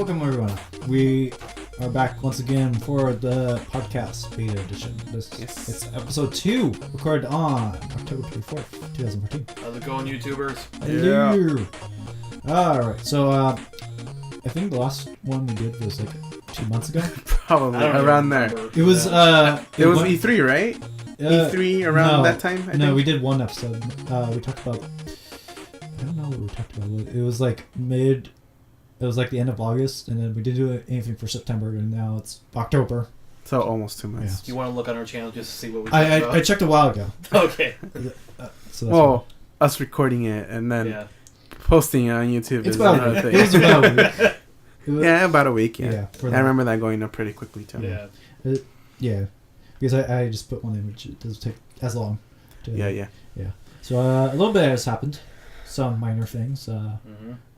welcome everyone. We are back once again for the podcast beta edition. It's episode 2, recorded on October 24th, 2014. How's it going, YouTubers? Hello. Alright, so I think the last one we did was like 2 months ago. Probably around there. It was It was E3, right? E3 around that time? I think? We did one episode. We talked about, I don't know what we talked about. It was like it was like the end of August, and then we didn't do anything for September, and now it's October. So almost 2 months. You want to look on our channel just to see what we talked about? I checked a while ago. Okay. So well, us recording it and then posting it on YouTube is another thing. It was about a week. Yeah, about a week, yeah. I that. remember that going up pretty quickly, too. Yeah. Yeah. Because I just put one image. It doesn't take as long. Yeah. So a little bit has happened. Some minor things.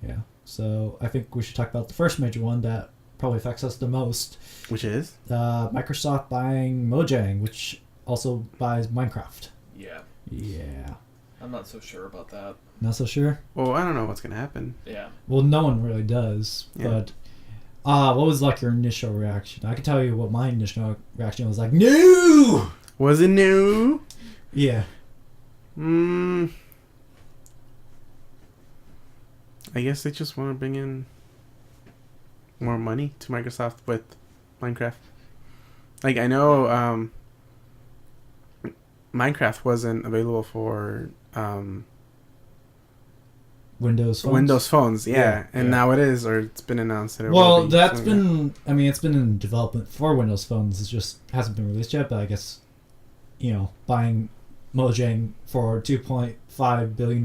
Yeah. So I think we should talk about the first major one that probably affects us the most. Which is? Microsoft buying Mojang, which also buys Minecraft. Yeah. Yeah. I'm not so sure about that. Not so sure? Well, I don't know what's going to happen. Yeah. Well, no one really does. Yeah. But what was like your initial reaction? I can tell you what my initial reaction was like. No! Was it new? Yeah. I guess they just want to bring in more money to Microsoft with Minecraft. Like, I know Minecraft wasn't available for Windows phones. Windows phones, yeah. And now it is, or it's been announced that it will be. That's been, I mean, it's been in development for Windows phones. It just hasn't been released yet, but I guess, buying Mojang for $2.5 billion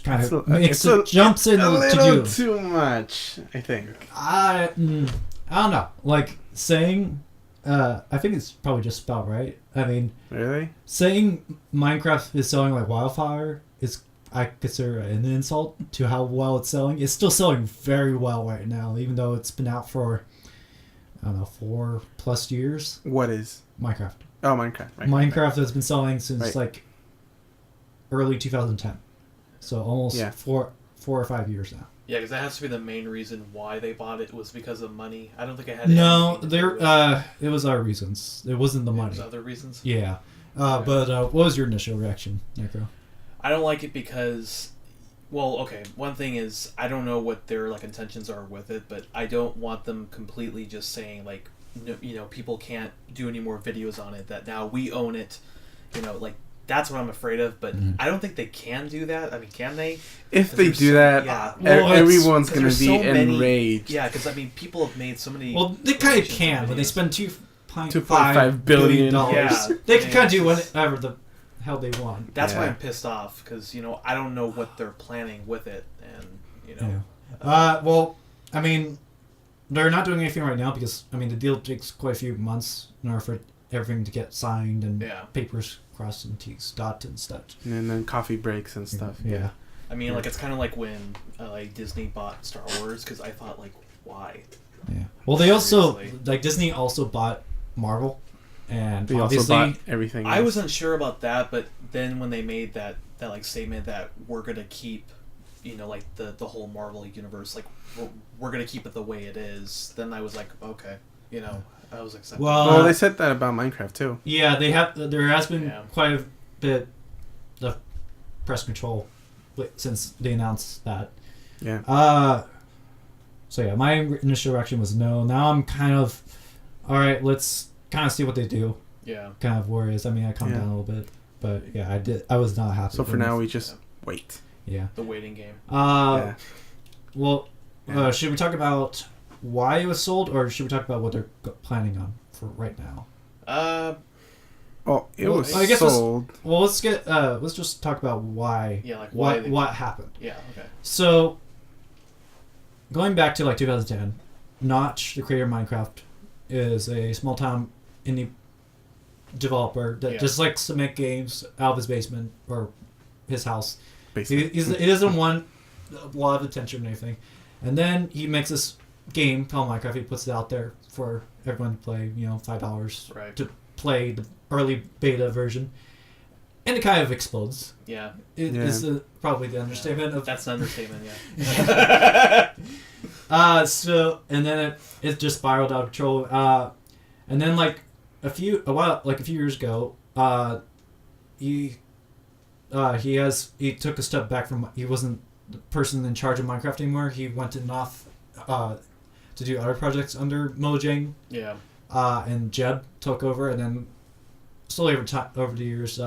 kind of makes it jumps in a to little do. too much, I think. I don't know. Like, saying, I think it's probably just about right. I mean, Really? saying Minecraft is selling like wildfire is, I consider an insult to how well it's selling. It's still selling very well right now, even though it's been out for, I don't know, 4+ years. What is? Minecraft. Oh, Minecraft. Right. Minecraft has been selling since like early 2010. So almost 4 or 5 years now. Yeah, because that has to be the main reason why they bought it was because of money. I don't think it had No, anything to do with it was our reasons. It wasn't the money. It was other reasons? Yeah. But what was your initial reaction, Necro? I don't like it because, well, okay, one thing is I don't know what their like intentions are with it, but I don't want them completely just saying like, people can't do any more videos on it, that now we own it, like that's what I'm afraid of, but I don't think they can do that. I mean, can they? If they do that, everyone's going to be enraged. Yeah, because I mean, people have made so many... Well, they kind of can, but they spend $2.5 billion. Yeah, they can kind of do whatever the hell they want. That's why I'm pissed off, because, I don't know what they're planning with it, and, well, I mean... They're not doing anything right now because, I mean, the deal takes quite a few months in order for everything to get signed and papers crossed and T's dotted and stuff. And then coffee breaks and stuff. Yeah. I mean, like, it's kind of like when Disney bought Star Wars, because I thought, like, why? Yeah. Well, they also, like, Disney also bought Marvel, and they obviously... also bought everything else. I wasn't sure about that, but then when they made that like, statement that we're going to keep, like, the whole Marvel universe, like, we're going to keep it the way it is, then I was like, okay, I was accepting. Well, they said that about Minecraft, too. Yeah, there has been quite a bit of press control since they announced that. Yeah. So, yeah, my initial reaction was no. Now I'm kind of, all right, let's kind of see what they do. Yeah. Kind of worries. I mean, I calmed down a little bit. But, yeah, I was not happy. So, for now, we just wait. Yeah. The waiting game. Well... should we talk about why it was sold, or should we talk about what they're planning on for right now? It was I guess sold. Let's just talk about why. Yeah, like what happened. Yeah. Okay. So, going back to like 2010, Notch, the creator of Minecraft, is a small town indie developer that just likes to make games out of his basement or his house. He doesn't want a lot of attention or anything. And then he makes this game called Minecraft. He puts it out there for everyone to play, $5 to play the early beta version. And it kind of explodes. Yeah. It's probably the understatement of... That's an understatement, yeah. So and then it just spiraled out of control. And then like a few years ago, he took a step back from, he wasn't the person in charge of Minecraft anymore. He went to Noth to do other projects under Mojang. Yeah. And Jeb took over, and then slowly over the years,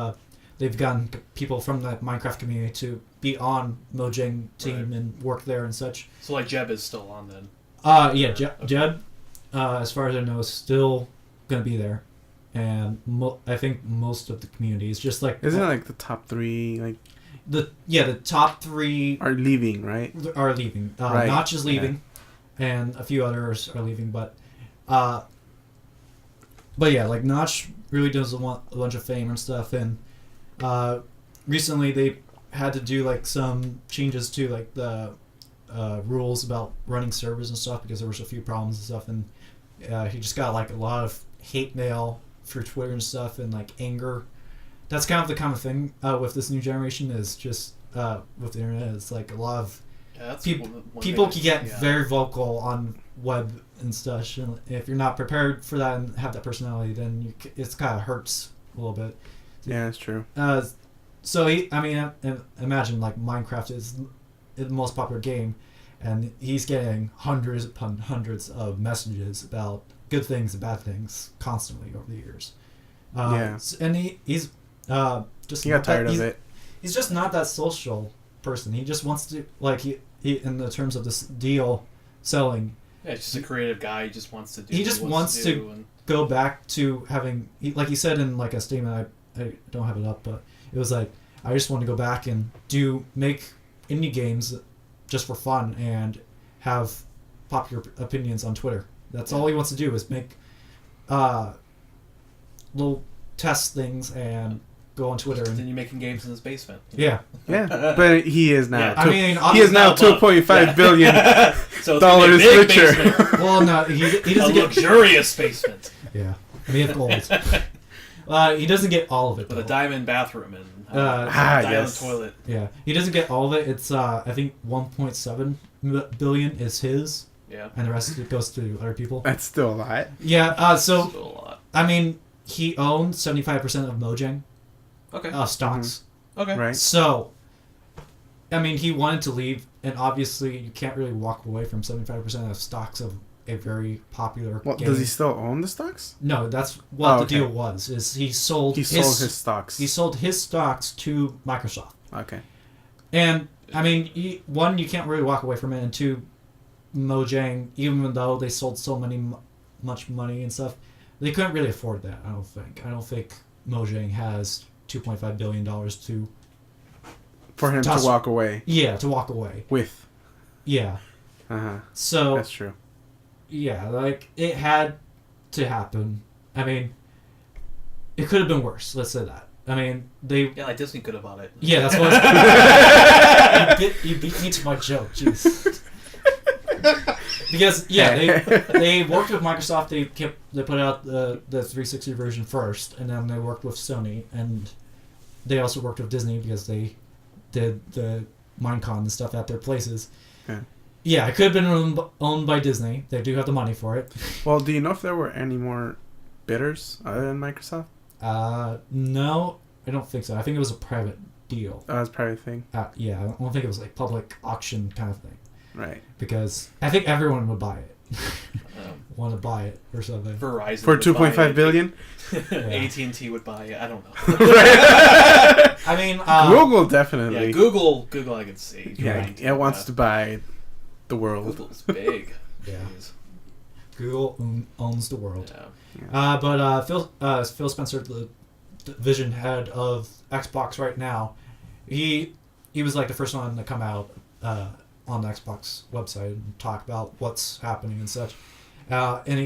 they've gotten people from the Minecraft community to be on Mojang team and work there and such. So like Jeb is still on then. Yeah, Jeb, as far as I know, is still gonna be there, and I think most of the community is just like. Isn't it like the top 3 like? The top 3 are leaving, right? Are leaving. Right. Notch is leaving, and a few others are leaving, but yeah, like Notch really doesn't want a bunch of fame and stuff, and recently they had to do like some changes to like the rules about running servers and stuff because there was a few problems and stuff, and he just got like a lot of hate mail through Twitter and stuff and like anger. That's kind of the common thing with this new generation is just with the internet. It's like a lot of people can get very vocal on web and stuff, and if you're not prepared for that and have that personality, then it's kind of hurts a little bit. Yeah, that's true. So imagine like Minecraft is the most popular game, and he's getting hundreds upon hundreds of messages about good things and bad things constantly over the years. And he's just he got tired of it. He's just not that social person. He just wants to like he in the terms of this deal selling. Yeah, he's just a creative guy. He just wants to do. He just wants to go back to having, like he said in like a statement. I don't have it up, but it was like, I just want to go back and make indie games just for fun and have popular opinions on Twitter. That's all he wants to do is make little test things and go on Twitter. Continue making games in his basement. Yeah. Yeah, but he is now. Yeah. He is now $2.5 billion so dollars richer. Well, no, he doesn't a luxurious basement. Yeah, made of gold. He doesn't get all of it. With a diamond bathroom and diamond toilet. Yeah, he doesn't get all of it. It's I think 1.7 billion is his. Yeah. And the rest goes to other people. That's still a lot. Yeah. So still a lot. I mean, he owned 75% of Mojang. Okay. Stocks. Mm-hmm. Okay. Right. So, I mean, he wanted to leave, and obviously, you can't really walk away from 75% of stocks of a very popular game. Does he still own the stocks? No, that's what the deal was. Is he sold his stocks. He sold his stocks to Microsoft. Okay. And I mean, one, you can't really walk away from it, and two, Mojang, even though they sold so much money and stuff, they couldn't really afford that. I don't think Mojang has $2.5 billion for him to walk away. Yeah, to walk away with. Yeah. So that's true. Yeah, like it had to happen. I mean, it could have been worse. Let's say that. I mean, like Disney could have bought it. Yeah, that's what. You beat me to my joke. Jeez. Because they worked with Microsoft. They put out the 360 version first, and then they worked with Sony, and they also worked with Disney because they did the Minecon and stuff at their places. Yeah, it could have been owned by Disney. They do have the money for it. Well, do you know if there were any more bidders other than Microsoft? No, I don't think so. I think it was a private deal. Oh, it was a private thing? Yeah, I don't think it was like public auction kind of thing. Right. Because I think everyone would buy it. Want to buy it or something. Verizon for $2.5 billion? AT&T would buy it. I don't know. I mean, Google definitely. Yeah, Google I could see. Yeah, it wants to buy the world. Google's big. Yeah. Google owns the world. Yeah. But Phil Spencer, the division head of Xbox right now, he was like the first one to come out on the Xbox website and talk about what's happening and such. And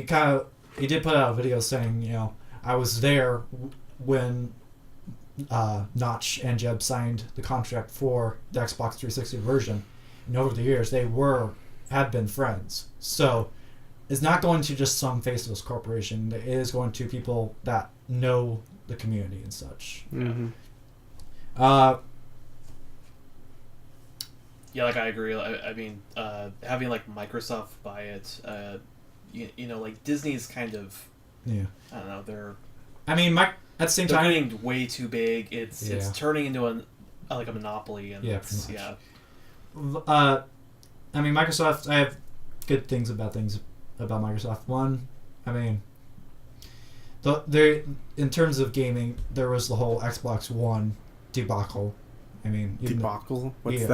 he did put out a video saying, I was there when Notch and Jeb signed the contract for the Xbox 360 version, and over the years they had been friends. So it's not going to just some faceless corporation. It is going to people that know the community and such. Mm-hmm. Yeah, like I agree. I mean, having like Microsoft buy it, you know, like Disney's kind of, Yeah. I don't know, they're I mean, at the same they're time, getting way too big. It's turning into like a monopoly, and Yeah, it's, pretty yeah, I mean, Microsoft. I have good things about Microsoft. One, I mean, in terms of gaming, there was the whole Xbox One debacle. I mean, Debacle? What's yeah.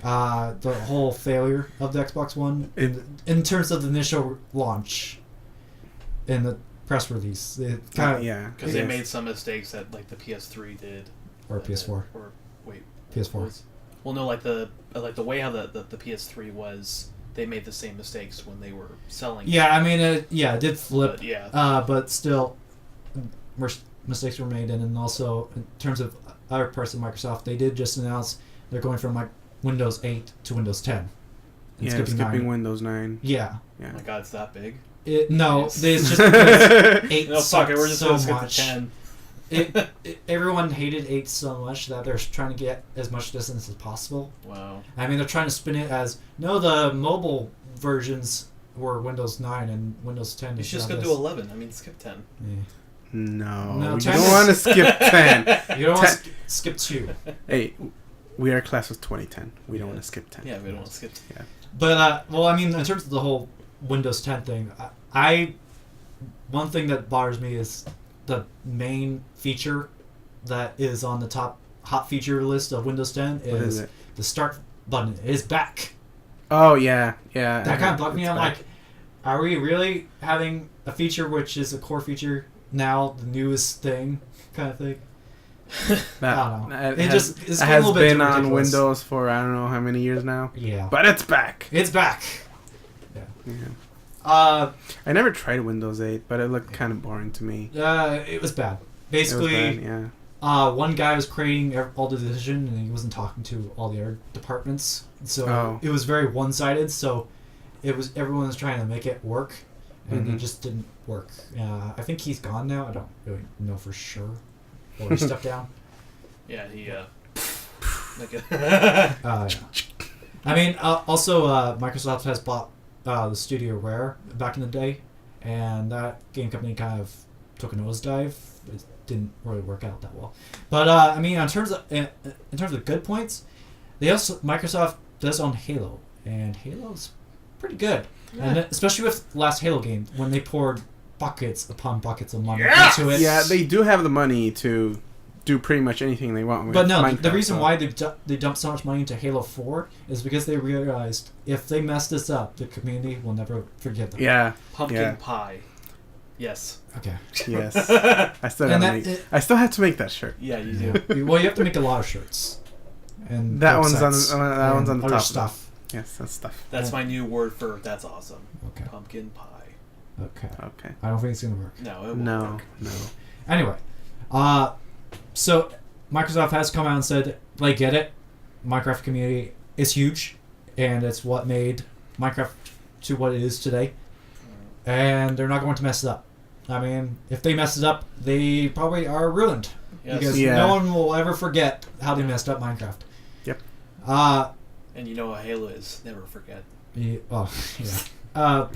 that? The whole failure of the Xbox One in terms of the initial launch, in the press release, it kind of yeah, because they made some mistakes that like the PS3 did, or PS4 or wait, PS4. Well, no, like the way how the PS3 was, they made the same mistakes when they were selling. Yeah, I mean, it did flip. But, yeah. But still, mistakes were made, and then also in terms of other parts of Microsoft, they did just announce they're going from like Windows 8 to Windows 10. And skipping 9. Windows 9. Yeah. Oh my God, it's that big. No, Yes. it's just because 8 No, fuck it, we're just so gonna skip much. to 10. Everyone hated 8 so much that they're trying to get as much distance as possible. Wow. I mean, they're trying to spin it as, no, the mobile versions were Windows 9 and Windows 10 You is should just now go this. to 11. I mean, skip 10. Yeah. No, you 10 don't is- want to skip 10. You don't want to skip 2. Hey, we are class of 2010. We don't want to skip 10. Yeah, we don't want to skip 10. But, well, I mean, in terms of the whole Windows 10 thing, one thing that bothers me is the main feature that is on the top hot feature list of Windows 10 What is it? the start button is back. Oh, yeah. Yeah. That kind of bugged me. It's I'm back. like, are we really having a feature which is a core feature now, the newest thing kind of thing? That, I don't know. It, It has, just it's it a has little bit been on ridiculous. Windows for I don't know how many years now. Yeah. But it's back. It's back. Yeah. Uh, I never tried Windows 8, but it looked kind of boring to me. it was bad. Basically, It was bad, yeah. one guy was creating all the decision, and he wasn't talking to all the other departments. So it was very one-sided. So everyone was trying to make it work, and it just didn't work. I think he's gone now. I don't really know for sure, or he stepped down. Yeah, he, like Yeah. I mean, also Microsoft has bought the Studio Rare back in the day, and that game company kind of took a nosedive. It didn't really work out that well. But I mean, in terms of good points, Microsoft does own Halo, and Halo's pretty good, and especially with the last Halo game when they poured buckets upon buckets of money into it. Yeah, they do have the money to do pretty much anything they want with But no, Minecraft, the reason so- why they dumped so much money into Halo 4 is because they realized if they mess this up, the community will never forgive them. Yeah, pumpkin Yeah. pie. Yes. Okay. yes. I still And gotta I still have to make that shirt. Yeah, you do. Well, you have to make a lot of shirts. And That one's on websites that one's on and the other top. stuff. Yes, that's stuff. That's my new word for that's awesome. Okay. Pumpkin pie. Okay. Okay. I don't think it's gonna work. No, it won't No, work. no. Anyway, so Microsoft has come out and said they get it. Minecraft community is huge, and it's what made Minecraft to what it is today. And they're not going to mess it up. I mean, if they mess it up, they probably are ruined. Yes. Because Yeah. no one will ever forget how they messed up Minecraft. Yep. And you know what Halo is. Never forget. Yeah. Some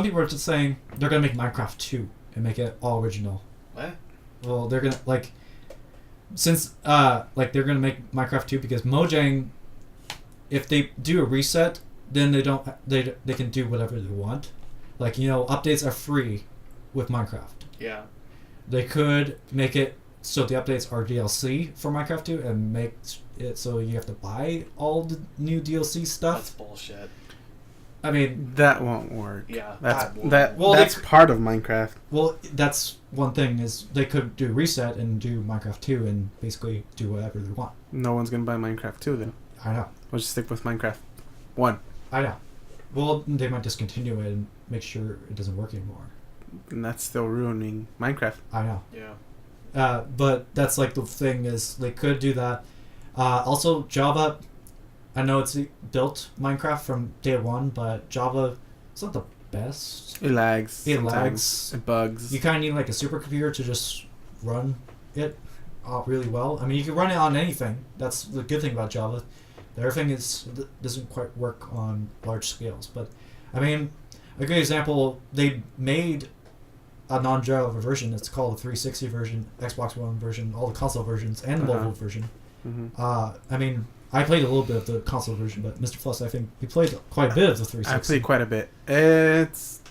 people are just saying they're gonna make Minecraft 2 and make it all original. What? Well, they're gonna they're gonna make Minecraft 2 because Mojang, if they do a reset, then they can do whatever they want. Like, updates are free with Minecraft. Yeah. They could make it so the updates are DLC for Minecraft 2 and make it so you have to buy all the new DLC That's stuff. bullshit. I mean, That won't work. Yeah. That's part of Minecraft. well, that's one thing is they could do reset and do Minecraft 2 and basically do whatever they want. No one's gonna buy Minecraft 2 then. I know. We'll just stick with Minecraft 1. I know. Well, they might discontinue it and make sure it doesn't work anymore. And that's still ruining Minecraft. I know. Yeah. But that's like the thing is they could do that. Also, Java, I know it's built Minecraft from day one, but Java is not the best. It lags. It sometimes. lags. It bugs. You kind of need like a supercomputer to just run it really well. I mean, you can run it on anything. That's the good thing about Java. Everything doesn't quite work on large scales. But I mean, a good example, they made a non-Java version. It's called the 360 version, Xbox One version, all the console versions, and the mobile version. I mean, I played a little bit of the console version, but Mr. Plus, I think he played quite a bit of the 360. I played quite a bit. It's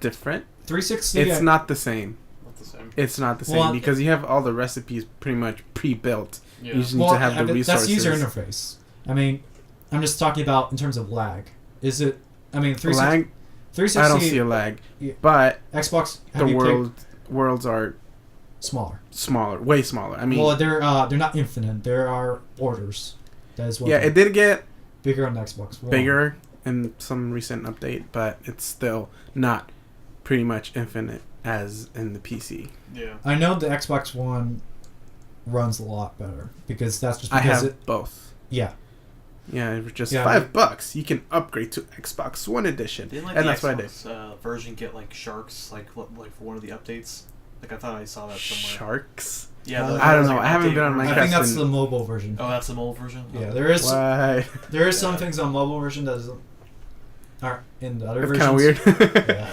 different. 360. It's not the same. Not the same. It's not the same because you have all the recipes pretty much pre-built. Yeah. You just need to have the resources. That's user interface. I mean, I'm just talking about in terms of lag. Is it? I mean, 360. Lag? 360. I don't see a lag, but Xbox. The worlds are smaller, way smaller. I mean, well, they're not infinite. There are orders. That is what. Yeah, it did get bigger on the Xbox One. Bigger in some recent update, but it's still not pretty much infinite as in the PC. Yeah. I know the Xbox One runs a lot better because that's just I because have both. Yeah. Yeah, for just $5, you can upgrade to Xbox One edition, Didn't and that's the what I did. Xbox version get like sharks, like for one of the updates? Like I thought I saw that somewhere. Sharks? Yeah, I don't know. I haven't been on Minecraft. I think that's the mobile version. Oh, that's the mobile version. Yeah, there is. Why? There is some things on mobile version that aren't in the other That's versions. kind of weird. Yeah.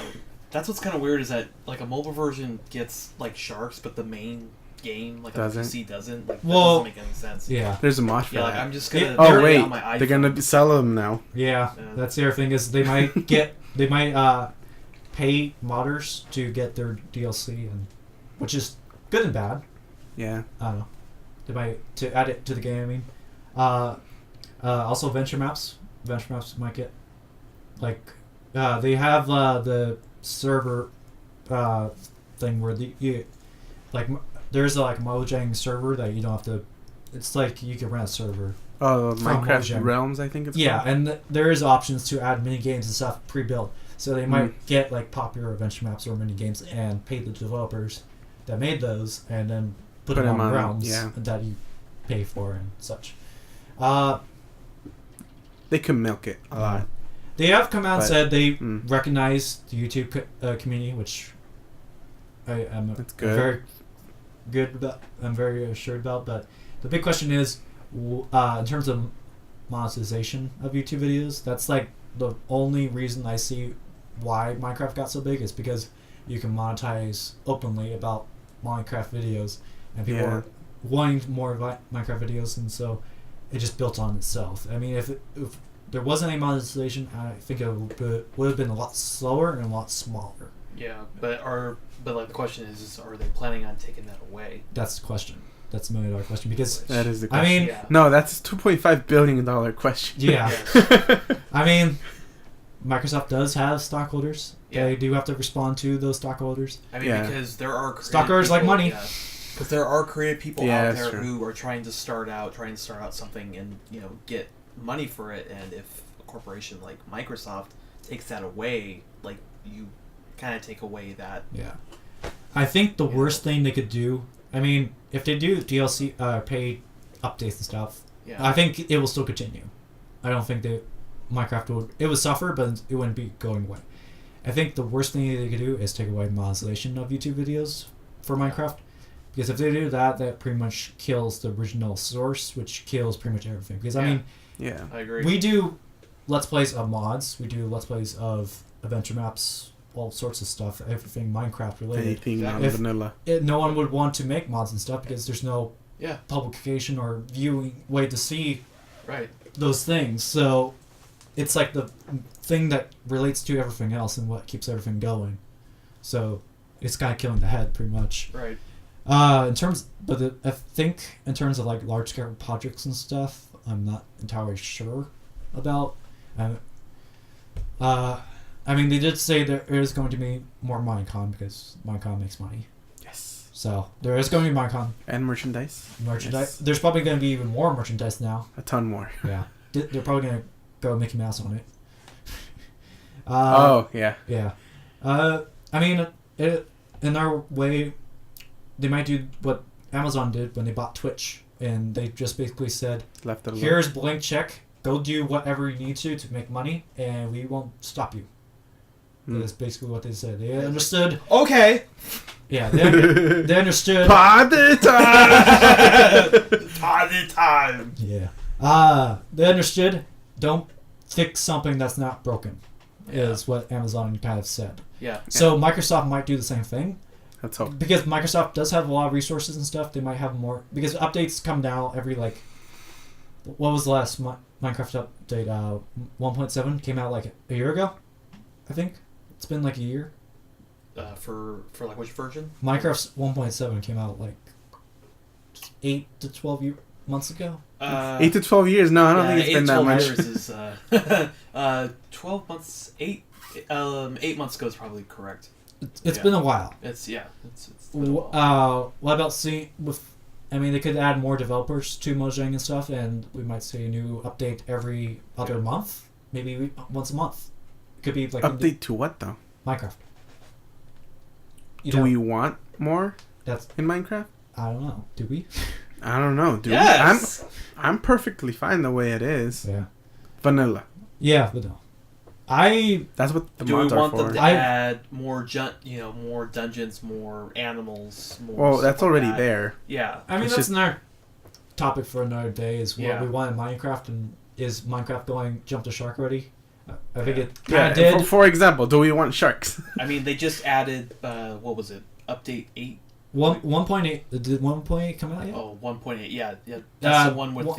That's what's kind of weird is that like a mobile version gets like sharks, but the main game like on PC doesn't. Like, that doesn't make any sense. Yeah. There's a mod for Yeah, that. like I'm just gonna. Oh wait, on my iPhone. they're gonna sell them now. Yeah, that's the other thing is they might pay modders to get their DLC, and which is good and bad. Yeah. I don't know. They might to add it to the game. I mean, also venture maps. Venture maps might get like they have the server thing where there's like a Mojang server that you don't have to. It's like you can rent a server. Oh, from Minecraft Mojang. Realms, I think it's Yeah, called. and there is options to add mini games and stuff pre-built. So they might get like popular adventure maps or mini games and pay the developers that made those, and then put them on Realms that you pay for and such. They can milk it a lot. They have come out and said they Mm. recognize the YouTube community, which I am That's good. very good about. I'm very assured about. But the big question is, in terms of monetization of YouTube videos, that's like the only reason I see why Minecraft got so big is because you can monetize openly about Minecraft videos, and people are wanting more Minecraft videos, and so it just built on itself. I mean, if there wasn't any monetization, I think it would have been a lot slower and a lot smaller. Yeah, but like the question is are they planning on taking that away? That's the question. That's $1 million question because That is the question. I mean, no, that's a $2.5 billion question. yeah. I mean, Microsoft does have stockholders. Yeah. They do have to respond to those stockholders. I mean, because there are stockholders like money. Because there are creative people out there true. who are trying to start out something and get money for it. And if a corporation like Microsoft takes that away, like you kind of take away that. Yeah, I think the worst thing they could do. I mean, if they do DLC, paid updates and stuff, I think it will still continue. I don't think that Minecraft would. It would suffer, but it wouldn't be going away. I think the worst thing they could do is take away monetization of YouTube videos for Minecraft. Because if they do that, that pretty much kills the original source, which kills pretty much everything. Because, I mean... Yeah, I agree. We do Let's Plays of mods. We do Let's Plays of adventure maps, all sorts of stuff, everything Minecraft related. Anything non-vanilla. No one would want to make mods and stuff because there's no publication or viewing way to see those things. So it's like the thing that relates to everything else and what keeps everything going. So it's kind of killing the head pretty much. Right. I think in terms of like large scale projects and stuff, I'm not entirely sure about. I mean, they did say there is going to be more Minecon because Minecon makes money. Yes. So there is going to be Minecon and merchandise. Yes. There's probably going to be even more merchandise now. A ton more. Yeah. They're probably going to go Mickey Mouse on it. Yeah. Yeah. I mean, in their way, they might do what Amazon did when they bought Twitch, and they just basically said, Left it alone. "Here's blank check. Go do whatever you need to make money, and we won't stop you." That's basically what they said. They understood. Okay. Yeah, they understood. Party time. Party time. Yeah, They understood. Don't fix something that's not broken, is what Amazon kind of said. Yeah. So Microsoft might do the same thing. Let's hope. Because Microsoft does have a lot of resources and stuff. They might have more. Because updates come now every, like... What was the last Minecraft update? 1.7 came out like a year ago, I think. It's been like a year. For like which version? Minecraft's 1.7 came out like 8 to 12 months ago. 8 to 12 years? No, I don't think it's been that much. Years is 12 months. 8 months ago is probably correct. It's been a while. It's been a while. What about I mean, they could add more developers to Mojang and stuff, and we might see a new update every other month, maybe once a month. It could be like update to what though? Minecraft. Do we want more That's in Minecraft? I don't know. Do we? I don't know. Do Yes. we? I'm perfectly fine the way it is. Yeah. Vanilla. Yeah, but no. That's what the Do we mods are want for. them to add more more dungeons, more animals, more? Well, that's stuff like already that? there. Yeah. I mean, It's that's just- another topic for another day. Is what Yeah. we want in Minecraft, and is Minecraft going jump the shark already? I think Yeah. it kind Yeah. of did. For example, do we want sharks? I mean, they just added what was it? Update 8. 1.8. Did 1.8 come out yet? Oh, 1.8. Yeah. That's the one with wha-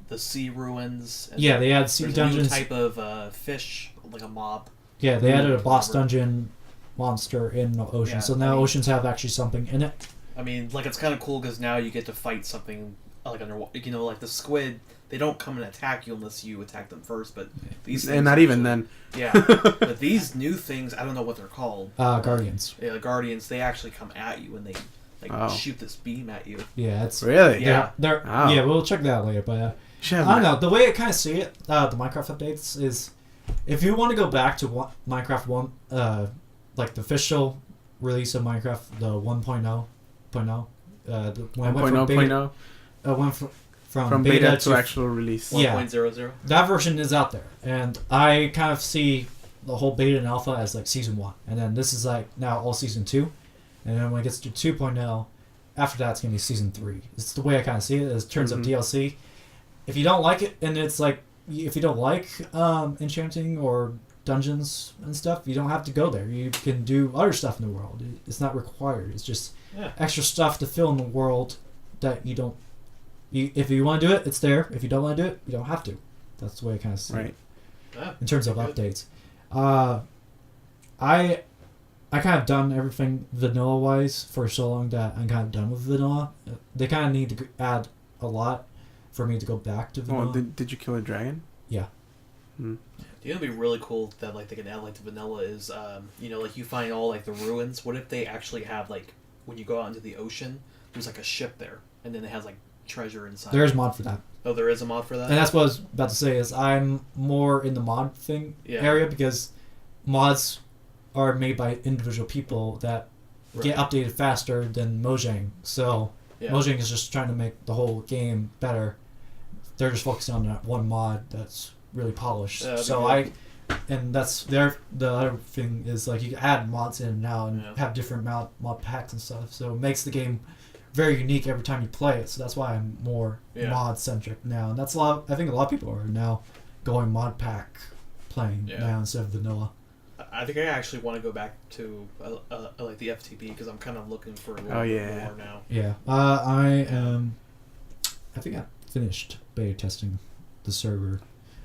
the sea ruins. And Yeah, they added sea there's dungeons. a new type of fish, like a mob. Yeah, they added a boss Whatever. dungeon monster in the ocean. Yeah, So now I mean- oceans have actually something in it. I mean, like, it's kind of cool because now you get to fight something like underwater. You know, like the squid. They don't come and attack you unless you attack them first. But these things And not even actually- then. Yeah, but these new things, I don't know what they're called. Guardians. Yeah, the guardians. They actually come at you and they Oh. shoot this beam at you. Yeah, it's Really? Yeah. They're Wow. yeah. We'll check that out later. But Should have I don't know. The way I kind of see it, the Minecraft updates is, if you want to go back to Minecraft 1, like the official release of Minecraft, the 1.0, when it went from beta, 1.0.0 went from beta beta to actual release. Yeah. 1.00. that version is out there, and I kind of see the whole beta and alpha as like season 1, and then this is like now all season 2, and then when it gets to 2.0, after that it's gonna be season 3. It's the way I kind of see it. In terms of Mhm. DLC, if you don't like it, and it's like if you don't like enchanting or dungeons and stuff, you don't have to go there. You can do other stuff in the world. It's not required. It's just Yeah. extra stuff to fill in the world that you don't. If you want to do it, it's there. If you don't want to do it, you don't have to. That's the way I kind of see it Right. Yeah. in terms of Good. updates. I kind of done everything vanilla wise for so long that I'm kind of done with vanilla. They kind of need to add a lot for me to go back to vanilla. Oh, did you kill a dragon? Yeah. Hmm. You know, it'd be really cool that like they can add like to vanilla is like you find all like the ruins. What if they actually have like when you go out into the ocean, there's like a ship there, and then it has like treasure inside. There's mod for that, Oh, there is a mod for that. and that's what I was about to say. Is I'm more in the mod thing Yeah. area because mods are made by individual people that get updated faster than Mojang. So Yeah. Mojang is just trying to make the whole game better. They're just focusing on that one mod that's really polished. Yeah, that'd be So good. and that's the other thing is like you can add mods in now and Yeah. have different mod packs and stuff. So it makes the game very unique every time you play it. So that's why I'm more Yeah. mod centric now, and that's I think a lot of people are now going mod pack playing Yeah. now instead of vanilla. I think I actually want to go back to like the FTP because I'm kind of looking for a little Oh, bit yeah. more now. Yeah, I think I finished beta testing the server.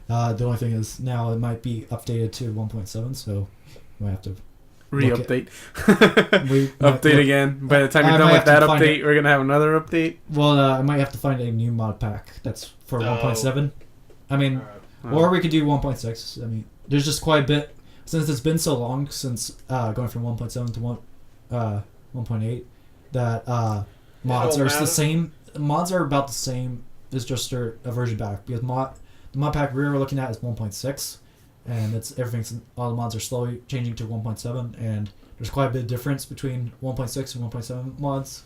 The only thing is now it might be updated to 1.7, so we might have to Re-update. might- Update again. By the time I you're done might with have that to find update, we're gonna have another update. Well, I might have to find a new mod pack that's for Oh. 1.7. I mean, Alright. or we could do 1.6. I mean, there's just quite a bit since it's been so long since going from 1.7 to 1.8 that mods don't are the matter. same. Mods are about the same. It's just a version back because the mod pack we were looking at is 1.6, and it's everything's all the mods are slowly changing to 1.7, and there's quite a bit of difference between 1.6 and 1.7 mods.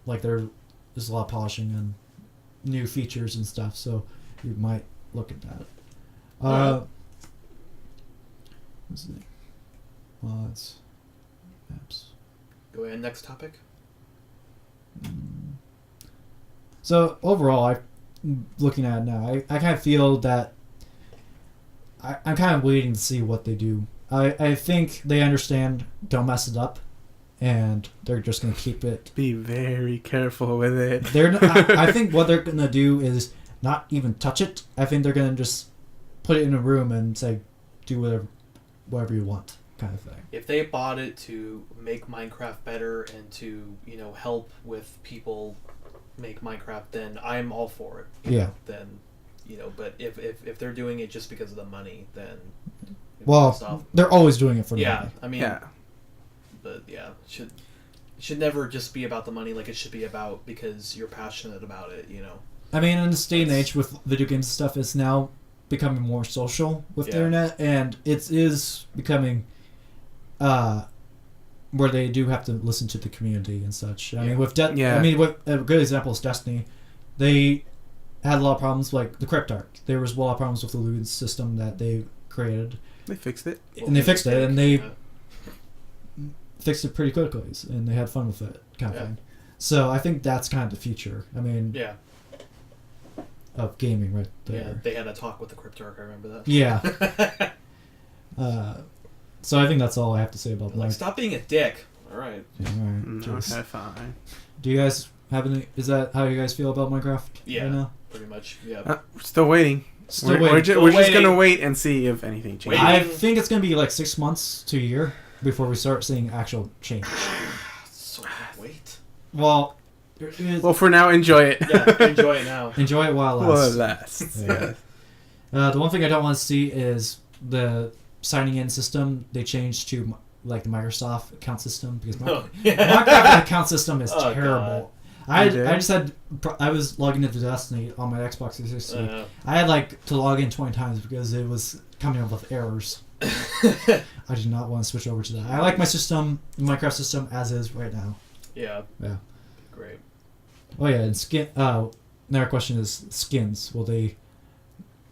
Like there's a lot of polishing and new features and stuff, so you might look at that. Alright. Let's see. Mods, apps. Go ahead. Next topic. So overall, looking at it now, I kind of feel that I'm kind of waiting to see what they do. I think they understand don't mess it up, and they're just going to keep it. Be very careful with it. I think what they're going to do is not even touch it. I think they're going to just put it in a room and say, do whatever you want, kind of thing. If they bought it to make Minecraft better and to, help with people make Minecraft, then I'm all for it. Yeah. Then, but if they're doing it just because of the money, then. Well, they're always doing it for the money. Yeah, I mean. Yeah. But yeah, it should never just be about the money. Like, it should be about because you're passionate about it. I mean, in this day and age with video games and stuff, it's now becoming more social with the internet, and it is becoming where they do have to listen to the community and such. I mean, with a good example is Destiny. They had a lot of problems, like the Cryptarch. There was a lot of problems with the loot system that they created. They fixed it. And they fixed it, and they fixed it pretty quickly, and they had fun with it, kind of thing. So I think that's kind of the future. I mean, of gaming right there. Yeah, they had a talk with the Cryptarch, I remember that. Yeah. So I think that's all I have to say about that. Stop being a dick. All right. Yeah, all right. Okay, fine. Do you guys have any... Is that how you guys feel about Minecraft right now? Pretty much, yeah. Still waiting. We're just going to wait and see if anything changes. I think it's going to be like 6 months to a year before we start seeing actual change. So wait. Well, for now, enjoy it. Yeah, enjoy it now. Enjoy it while it lasts. Yeah. The one thing I don't want to see is the signing in system. They changed to like the Microsoft account system because Microsoft account system is terrible. I was logging into Destiny on my Xbox 360. I had to log in 20 times because it was coming up with errors. I do not want to switch over to that. I like my system, the Minecraft system, as is right now. Yeah. Yeah. Great. Oh yeah, and skin. Another question is skins. Will they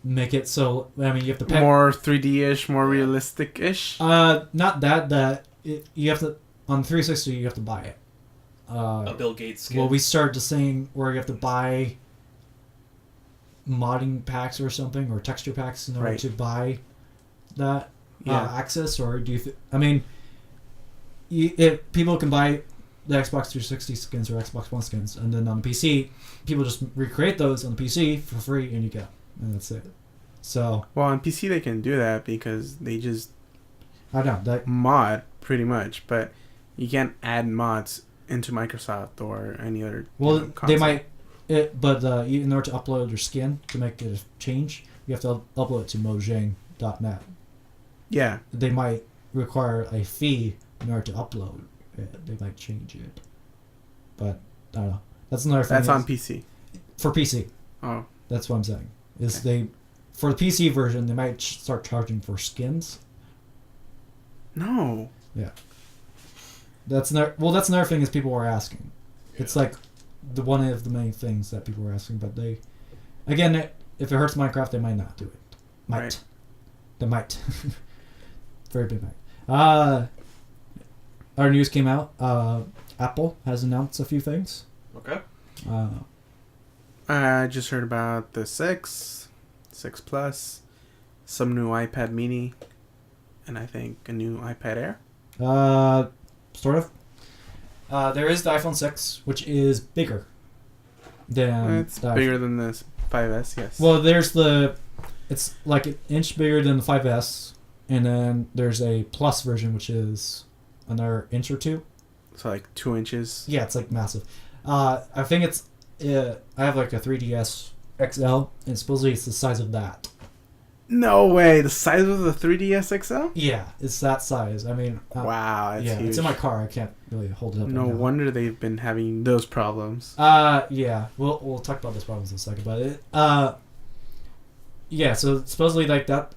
make it so? I mean, you have to pay more 3D-ish, more realistic-ish. Not that. You have to on 360. You have to buy it. A Bill Gates skin. Will we start to saying where you have to buy modding packs or something, or texture packs in order to buy that access? Or do you? I mean, if people can buy the Xbox 360 skins or Xbox One skins, and then on the PC, people just recreate those on the PC for free, and you go, and that's it. So on PC they can do that because they just that mod pretty much, but you can't add mods into Microsoft or any other. Well, they might, but in order to upload your skin to make it a change, you have to upload it to Mojang.net. Yeah, they might require a fee in order to upload it. They might change it, but I don't know. That's another thing. That's on PC. For PC. Oh, that's what I'm saying. For the PC version, they might start charging for skins. No. Yeah. That's another thing is people were asking. Yeah. It's like one of the main things that people were asking, but they, again, if it hurts Minecraft, they might not do it. Right. They might. Very big might. Our news came out. Apple has announced a few things. Okay. I just heard about the 6 Plus, some new iPad Mini, and I think a new iPad Air. Sort of. There is the iPhone 6, which is bigger than... It's bigger than the 5S, yes. Well, it's like an inch bigger than the 5S, and then there's a Plus version, which is another inch or two. So like 2 inches? Yeah, it's like massive. I think it's... I have like a 3DS XL, and supposedly it's the size of that. No way! The size of the 3DS XL? Yeah, it's that size. I mean... wow, that's huge. It's in my car. I can't really hold it up. No wonder they've been having those problems. Yeah. We'll talk about those problems in a second, but yeah, so supposedly like that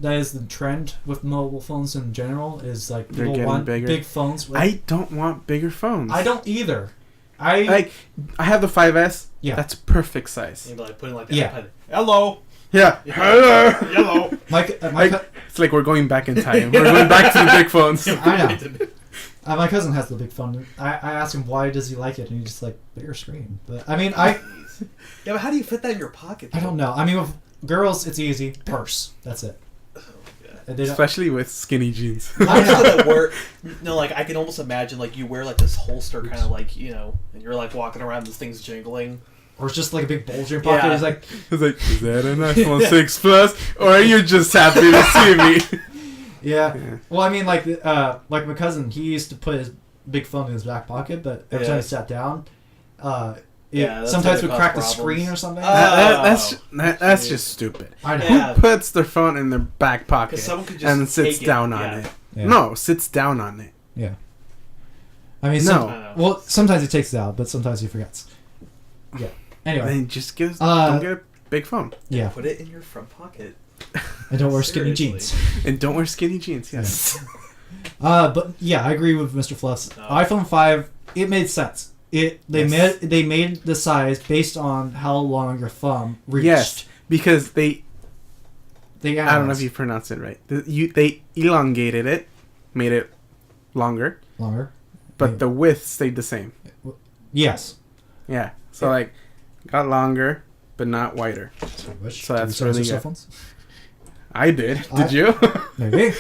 is the trend with mobile phones in general, is like people want bigger. Big phones. I don't want bigger phones. I don't either. I have the 5S. Yeah. That's perfect size. You'd like putting like the iPad. Hello. Yeah. Hello. It's like we're going back in time. We're going back to the big phones. I know. My cousin has the big phone. I asked him why does he like it, and he's just like, bigger screen. But I mean, Yeah, but how do you fit that in your pocket? I don't know. I mean, with girls, it's easy. Purse. That's it. Oh, God. And they don't- Especially with skinny jeans. I'm just gonna wear. No, like I can almost imagine like you wear like this holster kind of like and you're like walking around, this thing's jingling. or it's just like a big bulging pocket. Yeah. It's like, It's like, is that an iPhone 6 Plus? Or are you just happy to see me? yeah. Yeah. Well, I mean, like my cousin, he used to put his big phone in his back pocket, but every time he sat down, that's sometimes gonna would crack the cause screen problems. or something. That's just stupid. I know. Yeah. Who puts their phone in their back pocket Because someone could just and sits take down it. on Yeah. it? Yeah. No, sits down on it. Yeah. I mean, No. well, sometimes he takes it out, but sometimes he forgets. Yeah. Anyway, Then just don't get a big phone. yeah. Put it in your front pocket. And don't wear skinny Seriously. jeans. And don't wear skinny jeans, yes. But yeah, I agree with Mr. Fluffs. No. iPhone 5, it made sense. They Yes. made the size based on how long your thumb reached. Yes, because They I don't know if you pronounce it right. They elongated it, made it longer, longer. but Yeah. the width stayed the same. Yes. Yeah. So like got longer but not wider. Which So that's do you sell really cell good. phones? I did. Did you? Maybe.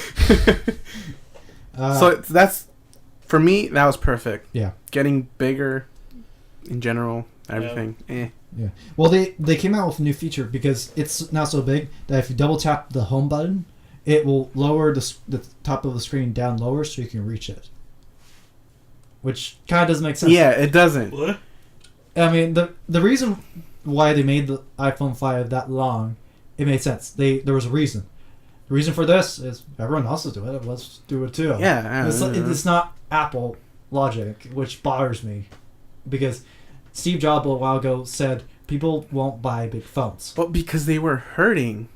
So that's for me that was perfect. Yeah. Getting bigger in general, everything. Yeah. Well, they came out with a new feature because it's now so big that if you double tap the home button, it will lower the top of the screen down lower so you can reach it. Which kind of doesn't make sense. Yeah, it doesn't. What? I mean, the reason why they made the iPhone 5 that long, it made sense. There was a reason. The reason for this is everyone else is doing it. Let's do it too. Yeah. It's not Apple logic, which bothers me, because Steve Jobs a while ago said people won't buy big phones. But because they were hurting,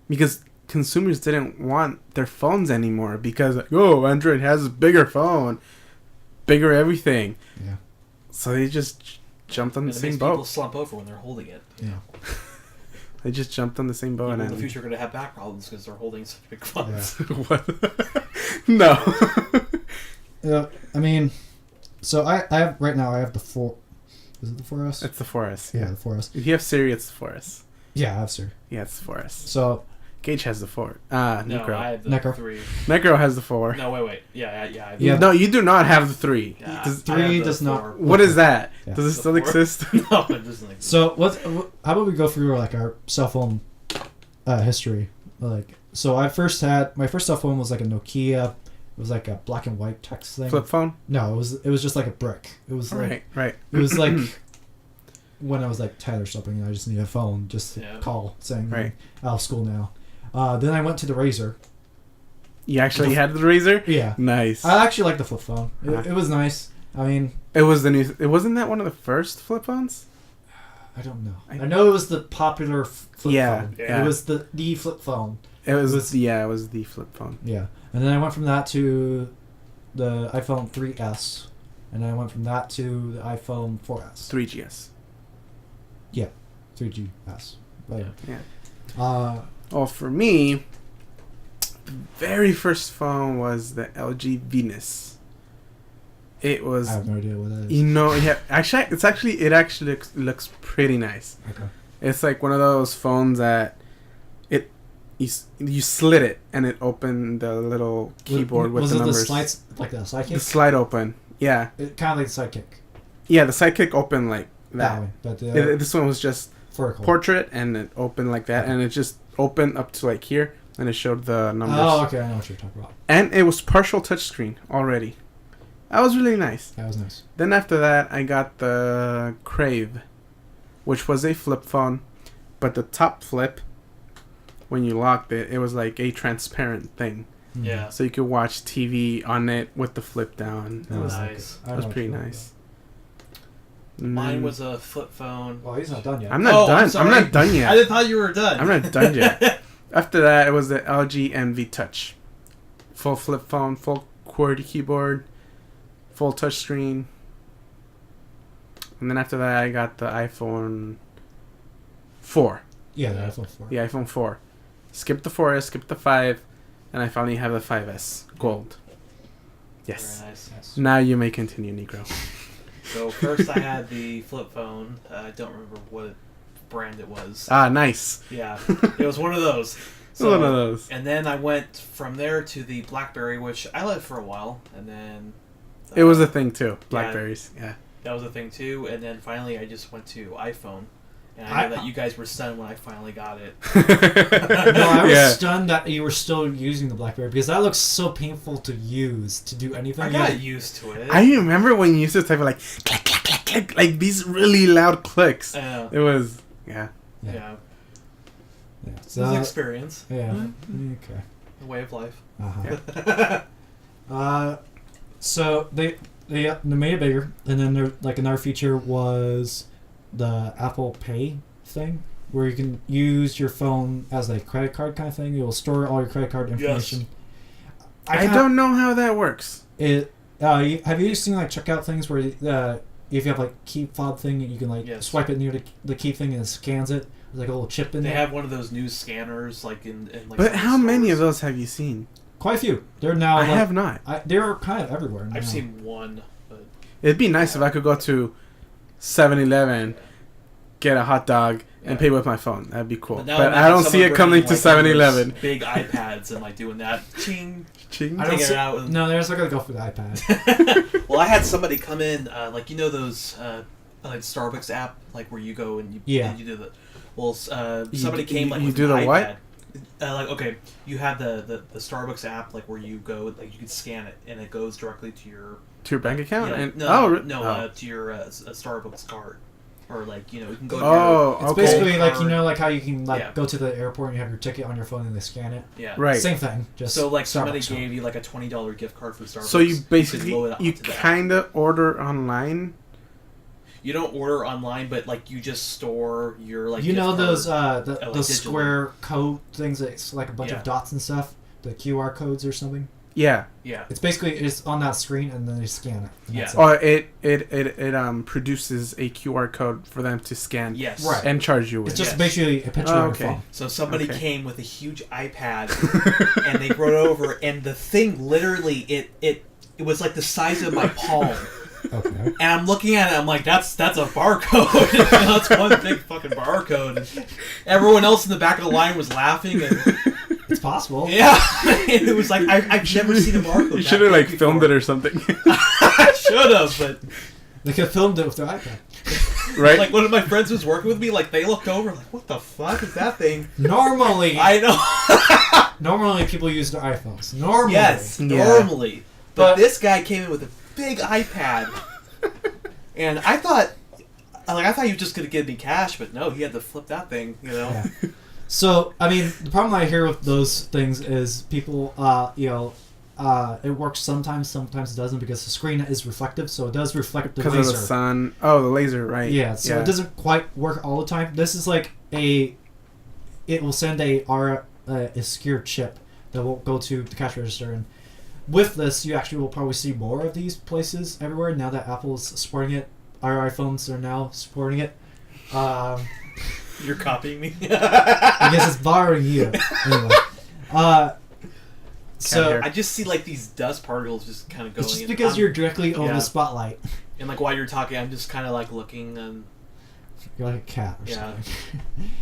because consumers didn't want their phones anymore. Because Android has a bigger phone, bigger everything. Yeah. So they just jumped on And the it same makes people boat. slump over when they're holding it. Yeah. They just jumped on the same boat. People in the And future are going to have back problems because they're holding such big phones. what? No. Yeah. I mean, so I have right now. I have the 4. Is it the 4S? It's the 4S. Yeah, the 4S. If you have Siri, it's the 4S. Yeah, I have Sir. Yeah, it's the 4S. So Gage has the 4. No, Necro. I have the Necro. 3. Necro has the 4. No, wait. Yeah. I have Yeah. No, you do not have the 3. Yeah, Does- I have 3 the does not- 4. what is that? Yeah. Does it The still 4? exist? No, it doesn't exist. So how about we go through like our cell phone history? Like, so my first cell phone was like a Nokia. It was like a black and white text thing. Flip phone? No, it was just like a brick. It was like Right. it was like when I was like 10 or something, and I just needed a phone just to Yeah. call saying Right. I'm out of school now. Then I went to the Razor. You actually had the Razor? Yeah, Nice. I actually like the flip phone. Uh-huh. It was nice. I mean, It was the new. It wasn't that one of the first flip phones? I don't know. I- I know it was the popular flip Yeah, phone. yeah. It was the flip phone. It was. was- It was the flip phone. Yeah, and then I went from that to the iPhone 3S, and then I went from that to the iPhone 4S, 3GS. 3GS. Whatever. Yeah. Uh, For me, the very first phone was the LG Venus. It was. I have no idea what that is. You know, yeah. Actually, it actually looks pretty nice. Okay. It's like one of those phones that you slid it and it opened the little keyboard with was the it numbers. the slides like the sidekick? The slide open. Yeah. Kind of like the sidekick. Yeah, the sidekick opened like That that. way, but This one was just vertical. portrait and it opened like that, and it just opened up to like here and it showed the numbers. Oh, okay, I know what you're talking about. And it was partial touchscreen already. That was really nice. That was nice. Then after that, I got the Crave, which was a flip phone, but the top flip, when you locked it, it was like a transparent thing. Mm. Yeah. So you could watch TV on it with the flip down. It Oh, was, nice. I it was know what pretty you're talking nice. And Mine then- was a flip phone. about. Well, he's not done yet. I'm not Oh, done. I'm sorry. I'm not done I yet. didn't thought you were done. I'm not done yet. After that, it was the LG Envy Touch. Full flip phone, full QWERTY keyboard, full touchscreen. And then after that, I got the iPhone 4. Yeah, the iPhone 4. The iPhone 4. Skip the 4S, skip the 5, and I finally have the 5S Gold. Yes. Very nice. Yes. Now you may continue, Negro. So first I had the flip phone. I don't remember what brand it was. Ah, nice. Yeah, it was one of those. One of those. And then I went from there to the BlackBerry, which I lived for a while, and then It was a thing too. Blackberries. Yeah. that was a thing too. And then finally, I just went to iPhone, and I know that you guys were stunned when I finally got it. No, I was Yeah. stunned that you were still using the BlackBerry because that looks so painful to use to do anything. I got used to it. I remember when you used to type like click, click, click, click, like these really loud clicks. I know. It was, yeah. Yeah. Yeah. It's an experience. Yeah. Mm-hmm. Okay. A way of life. So they made it bigger, and then there like another feature was the Apple Pay thing, where you can use your phone as a credit card kind of thing. It will store all your credit card information. I don't know how that works. It. Have you seen like checkout things where if you have like key fob thing, you can like swipe it near the key thing and it scans it. There's like a little chip in They there. have one of those new scanners, like in like. But some how many of stores. those have you seen? Quite a few. They're now. I like, have not. they're kind of everywhere. Now. I've seen one, but It'd be nice if I could go to 7-Eleven, get a hot dog, and pay with my phone. That'd be cool. now But I imagine don't see someone it coming bringing, to like, one of those 7-Eleven. Big iPads and like doing that. Ching. Ching. I don't Taking see, it out with- no, there's not gonna go for the iPad. Well, I had somebody come in, like those like Starbucks app, like where you go and you do the. Well, somebody came like you with do an the iPad. what? Like okay, you have the Starbucks app, like where you go, like you can scan it and it goes directly to your To your bank account? yeah, And, no to your Starbucks card, or like you can go. To Oh, It's okay. basically like card. like how you can like Yeah. go to the airport and you have your ticket on your phone and they scan it. Yeah. Right. Same thing. Just So like somebody Starbucks gave you like a $20 gift card for Starbucks. So you could basically, load it you onto the app. kind of order online? You don't order online, but like you just store your like. you gift know card. those like, those digitally. square code things that's like a bunch Yeah. of dots and stuff, the QR codes or something. Yeah. Yeah. It's basically it's on that screen and then they scan it. And that's Or it produces a QR code for them to scan Yes. Right. and charge you with. It's just Yes. basically a picture Oh, on okay. your phone. So somebody Okay. came with a huge iPad, and they brought it over, and the thing literally it was like the size of my palm. Okay. And I'm looking at it, I'm like, that's a barcode. That's one big fucking barcode. And everyone else in the back of the line was laughing, and It's possible. yeah, and it was like I've never seen a barcode. You should have like filmed it or something. I should have, but They could have filmed it with their iPad. Right? like one of my friends was working with me, like they looked over, like, what the fuck is that thing? Normally, I know. normally people use their iPhones. Normally. Yes, Yeah. normally. But But- this guy came in with a big iPad, and I thought he was just gonna give me cash, but no, he had to flip that thing. You know. Yeah. So, I mean, the problem I hear with those things is people, it works sometimes it doesn't because the screen is reflective, so it does reflect the Because laser. of the sun. Oh, the laser, right. Yeah, so it doesn't quite work all the time. This is like it will send a secure chip that will go to the cash register, and with this, you actually will probably see more of these places everywhere now that Apple's supporting it. Our iPhones are now supporting it. You're copying me. I guess it's borrowing you. Anyway. So hear. I just see like these dust particles just kind of going. it's just in. because I'm- you're directly over yeah. the spotlight. and like while you're talking, I'm just kind of like looking, and You're like a cat or Yeah. something.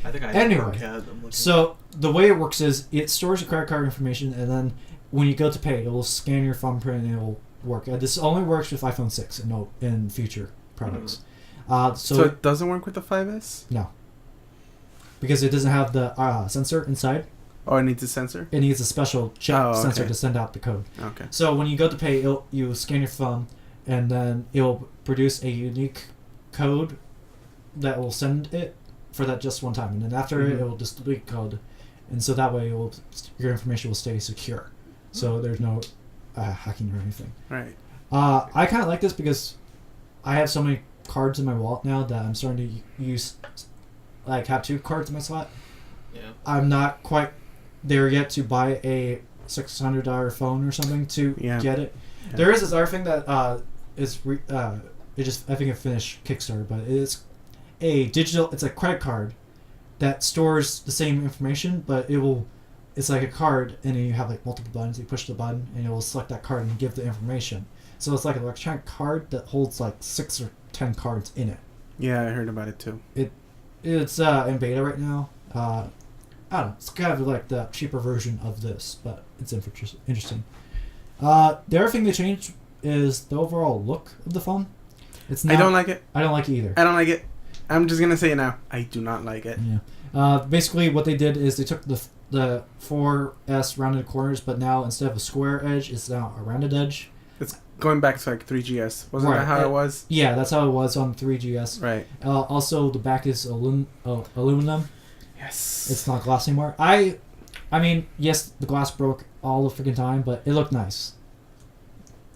I think I Anyway, I'm looking. So the way it works is it stores your credit card information, and then when you go to pay, it will scan your thumbprint and it will work. This only works with iPhone 6 and no in future products. So it doesn't work with the 5S? No, because it doesn't have the sensor inside. Oh, it needs a sensor? It needs a special chip sensor okay. to send out the code. Okay. So when you go to pay, you scan your phone, and then it'll produce a unique code that will send it for that just one time, and then after it will just delete code, and so that way your information will stay secure. So there's no hacking or anything. Right. I kind of like this because I have so many cards in my wallet now that I'm starting to use, like have 2 cards in my slot. Yeah. I'm not quite there yet to buy a $600 phone or something to get it. Yeah. There is this other thing that it just I think it finished Kickstarter, but it's a digital. It's a credit card that stores the same information, but it's like a card, and then you have like multiple buttons. You push the button, and it will select that card and give the information. So it's like an electronic card that holds like 6 or 10 cards in it. Yeah, I heard about it too. It's in beta right now. I don't know. It's kind of like the cheaper version of this, but it's interesting. The other thing they changed is the overall look of the phone. It's not, I don't like it. I don't like it either. I don't like it. I'm just gonna say it now. I do not like it. Yeah. Basically, what they did is they took the 4S rounded corners, but now instead of a square edge, it's now a rounded edge. It's going back to like 3GS. Wasn't Right. that how it was? Yeah, that's how it was on 3GS. Right. Also, the back is aluminum. Yes. It's not glass anymore. I mean, yes, the glass broke all the freaking time, but it looked nice.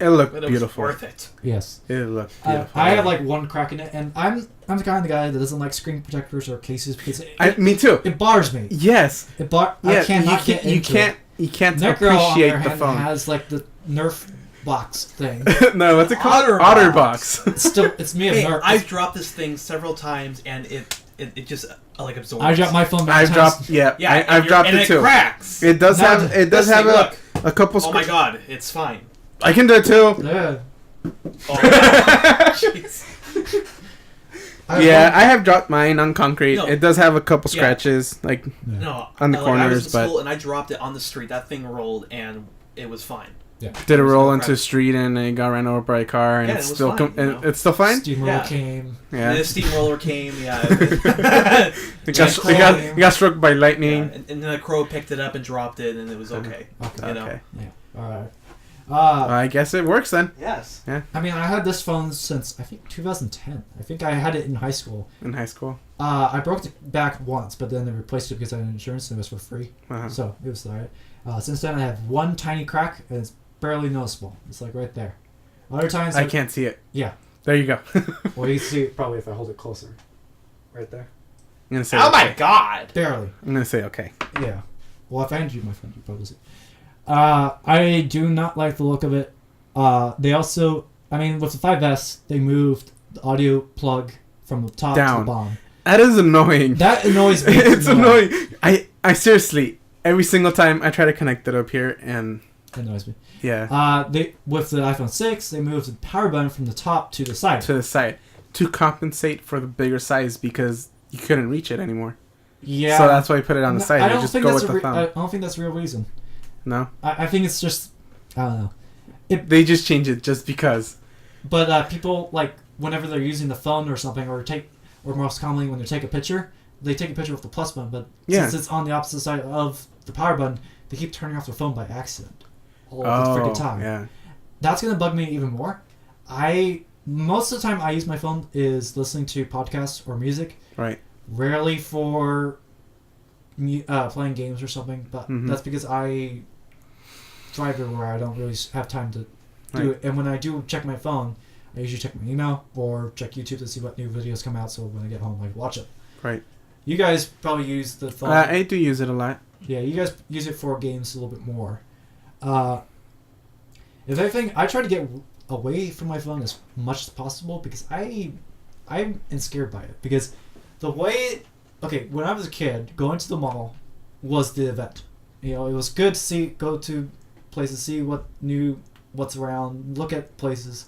It looked But it beautiful. was worth it. Yes. It looked beautiful. I have like one crack in it, and I'm the kind of guy that doesn't like screen protectors or cases because me too. it bars me. Yes. I Yeah. cannot get into you can't. it. You can't Necro, on the appreciate other the hand, phone. has like the Nerf box thing. No, what's it called? OtterBox. OtterBox. It's me of Hey, Nerf. I've dropped this thing several times, and it just like absorbs. I dropped my phone many I've times. dropped. Yeah. Yeah, I've dropped and it too. cracks. It does No, have. It does This have thing, look. a couple. Oh my god, it's fine. I can do it too. Yeah. Oh, jeez. Yeah, I have dropped mine on concrete. No. It does have a couple Yeah. scratches, like No, On the I was corners, in but- school and I dropped it on the street. That thing rolled and it was fine. did it There's roll no into the crack. street and it got ran over by a car and Yeah, it's it was still fine, you know. it's still fine. Steamroller Yeah. came. Yeah, And the steamroller came. Yeah. it got struck by Yeah, lightning. and then a crow picked it up and dropped it, and it was okay. Okay. You know. Okay, Yeah. All right. I guess it works then. Yes. I mean, I had this phone since I think 2010. I think I had it in high school. In high school. I broke the back once, but then they replaced it because I had insurance and it was for free. Uh-huh. So it was alright. Since then, I have one tiny crack, and it's barely noticeable. It's like right there. Other times, I can't see it. Yeah. There you go. Well, you can see it probably if I hold it closer. Right there. I'm gonna say. Oh okay. my god. Barely. I'm gonna say okay. Yeah. Well, if I hand you my phone, you probably see. I do not like the look of it. They also, I mean, with the 5S, they moved the audio plug from the top to Down. the bottom. That is annoying. That annoys me. It's to no end. annoying. I seriously every single time I try to connect it up here and That annoys me. yeah They with the iPhone 6, they moved the power button from the top to the side. to the side to compensate for the bigger size because you couldn't reach it anymore. Yeah. So that's why I put it on the No, side. I You don't just think go that's with the thumb. I don't think that's the real reason. No, I think it's just, I don't know. they just change it just because. But people, like, whenever they're using the phone or something, or most commonly when they take a picture, they take a picture with the plus button, but Yeah. since it's on the opposite side of the power button, they keep turning off their phone by accident all the Oh, freaking time. yeah. That's going to bug me even more. Most of the time I use my phone is listening to podcasts or music. Right. Rarely for playing games or something, but Mhm. that's because I drive everywhere. I don't really have time to do Right. it. And when I do check my phone, I usually check my email or check YouTube to see what new videos come out. So when I get home, I watch it. Right. You guys probably use the phone. I do use it a lot. Yeah, you guys use it for games a little bit more. If anything, I try to get away from my phone as much as possible because I'm scared by it. Because the way, when I was a kid, going to the mall was the event. You know, it was good to go to places, see what's around, look at places.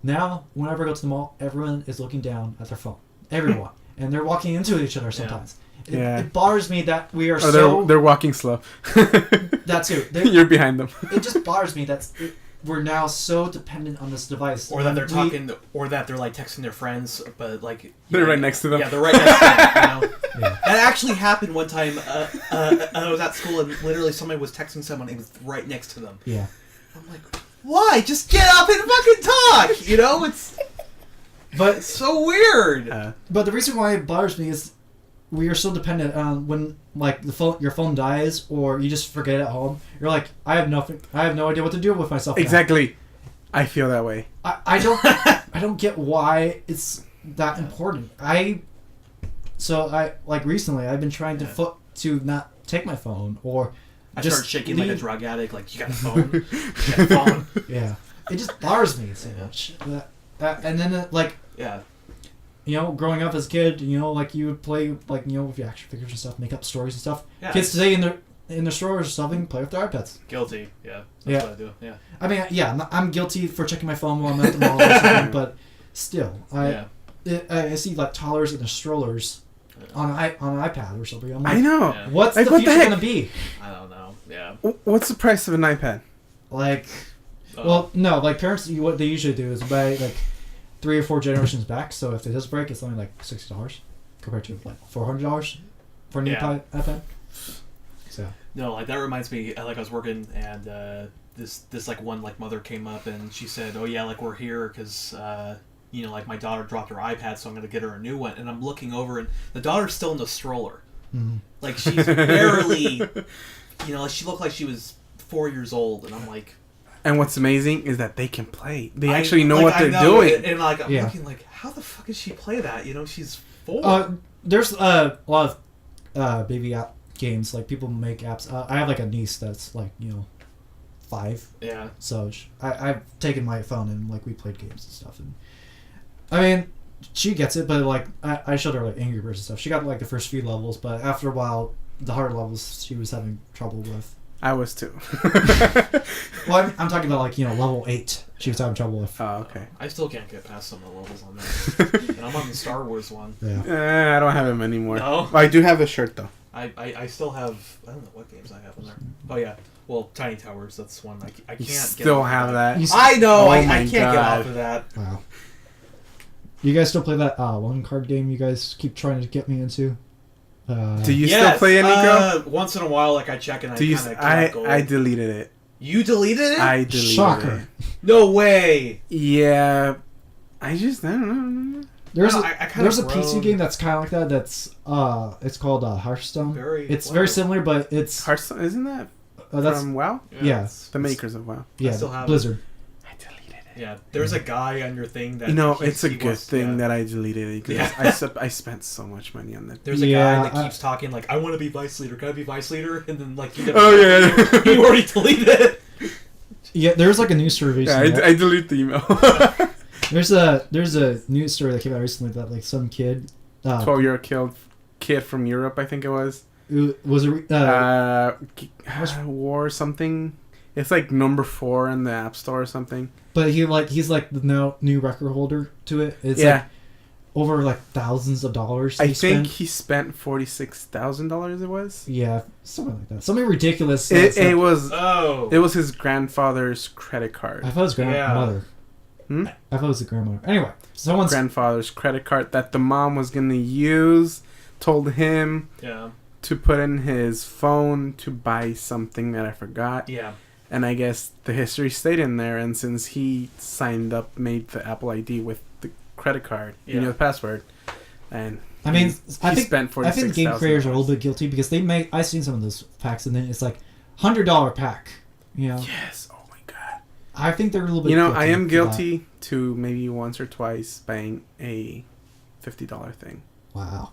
Now, whenever I go to the mall, everyone is looking down at their phone. Everyone. And they're walking into each other sometimes. Yeah. It bothers me that we are Or so... they're walking slow. That too. You're behind them. It just bothers me that we're now so dependent on this device. Or that they're talking, or that they're like texting their friends, but like They're right next to them. Yeah, they're right next to them. You know? Yeah. That actually happened one time. I was at school and literally somebody was texting someone. It was right next to them. Yeah. I'm like, why? Just get up and fucking talk. You know, it's so weird. But the reason why it bothers me is we are so dependent on when like your phone dies or you just forget it at home. You're like, I have no idea what to do with myself. Exactly. I feel that way. I don't get why it's that important. Recently I've been trying to not take my phone or I just started shaking like a leave- drug addict. Like, you got a phone? You got a phone? Yeah, it just bothers me so much. And then Yeah. you know, growing up as a kid, you know, like you would play like with your action figures and stuff, make up stories and stuff. Yeah, Kids today in the strollers or something, play with their iPads. Guilty. Yeah. That's Yeah. what I do. Yeah. I mean, yeah, I'm guilty for checking my phone while I'm at the mall or something, but still, I see like toddlers in the strollers on an iPad or something. I'm like, I know. Yeah. what's Like, the what the future heck? gonna be? I don't know. Yeah. What's the price of an iPad? Like, Uh, well, no, like parents, what they usually do is buy like 3 or 4 generations back. So if it does break, it's only like $60 compared to like $400 for a new Yeah. iPad. So No, like that reminds me. Like I was working, and this like one like mother came up and she said, "Oh yeah, like we're here because you know like my daughter dropped her iPad, so I'm gonna get her a new one." And I'm looking over, and the daughter's still in the stroller. Like she's barely, you know, like she looked like she was 4 years old, and I'm like, And what's amazing is that they can play. They I- actually know like, what I they're know, doing. and like I'm Yeah. looking like, how the fuck does she play that? You know, she's 4. there's a lot of baby app games. Like people make apps. I have like a niece that's like 5. Yeah. So I've taken my phone and like we played games and stuff. And I mean, she gets it, but like I showed her like Angry Birds and stuff. She got like the first few levels, but after a while, the harder levels she was having trouble with. I was too. Well, I'm talking about like level 8. She was having trouble with. Oh, okay. I still can't get past some of the levels on that. And I'm on the Star Wars one. Yeah. I don't have him anymore. No? I do have the shirt though. I still have, I don't know what games I have in there. Oh yeah, well Tiny Towers, that's one I can't You get still off of have that. You I know, Oh I my can't get God. off of that. Wow. You guys still play that one card game you guys keep trying to get me into? Do you Yes, still play it, Nico? once in a while, like I check and Do you? I kind of go. I deleted it. You deleted it? I deleted Shocker. it. No way. Yeah. I don't know. There's No, a, I kinda there's a PC grown. game that's kind of like that. That's it's called Hearthstone. It's very similar, but it's Hearthstone, isn't that that's from WoW? yeah. it's- The makers of WoW. yeah still have it. Blizzard. I deleted it. Yeah, there's a guy on your thing that It's a he good wants- thing yeah. that I deleted it because Yeah. I spent so much money on that. There's a Yeah, guy that keeps talking like, I want to be vice leader. Can I be vice leader? And then like, Oh, yeah. you already deleted it. Yeah, there's like a news story Yeah, recently. I deleted the email. There's a news story that came out recently that like some kid 12-year-old kid from Europe, I think it was. was War or something. It's like number 4 in the App Store or something. but he's like the new record holder to it. It's Yeah. like over like thousands of dollars. I he think spent. he spent $46,000. It was. Yeah, something like that. Something ridiculous. It was. Oh. It was his grandfather's credit card. I thought it was grandmother. Hmm? I thought it was the grandmother. Anyway, someone's Grandfather's credit card that the mom was gonna use. Told him Yeah. to put in his phone to buy something that I forgot. Yeah. And I guess the history stayed in there. And since he signed up, made the Apple ID with the credit card, Yeah. the password, and I mean, he I think spent I think game creators are a little bit guilty because they make. I've seen some of those packs and then it's like $100 pack. Yes. Oh my god. I think they're a little bit. I am for that. guilty to maybe once or twice buying a $50 thing. Wow.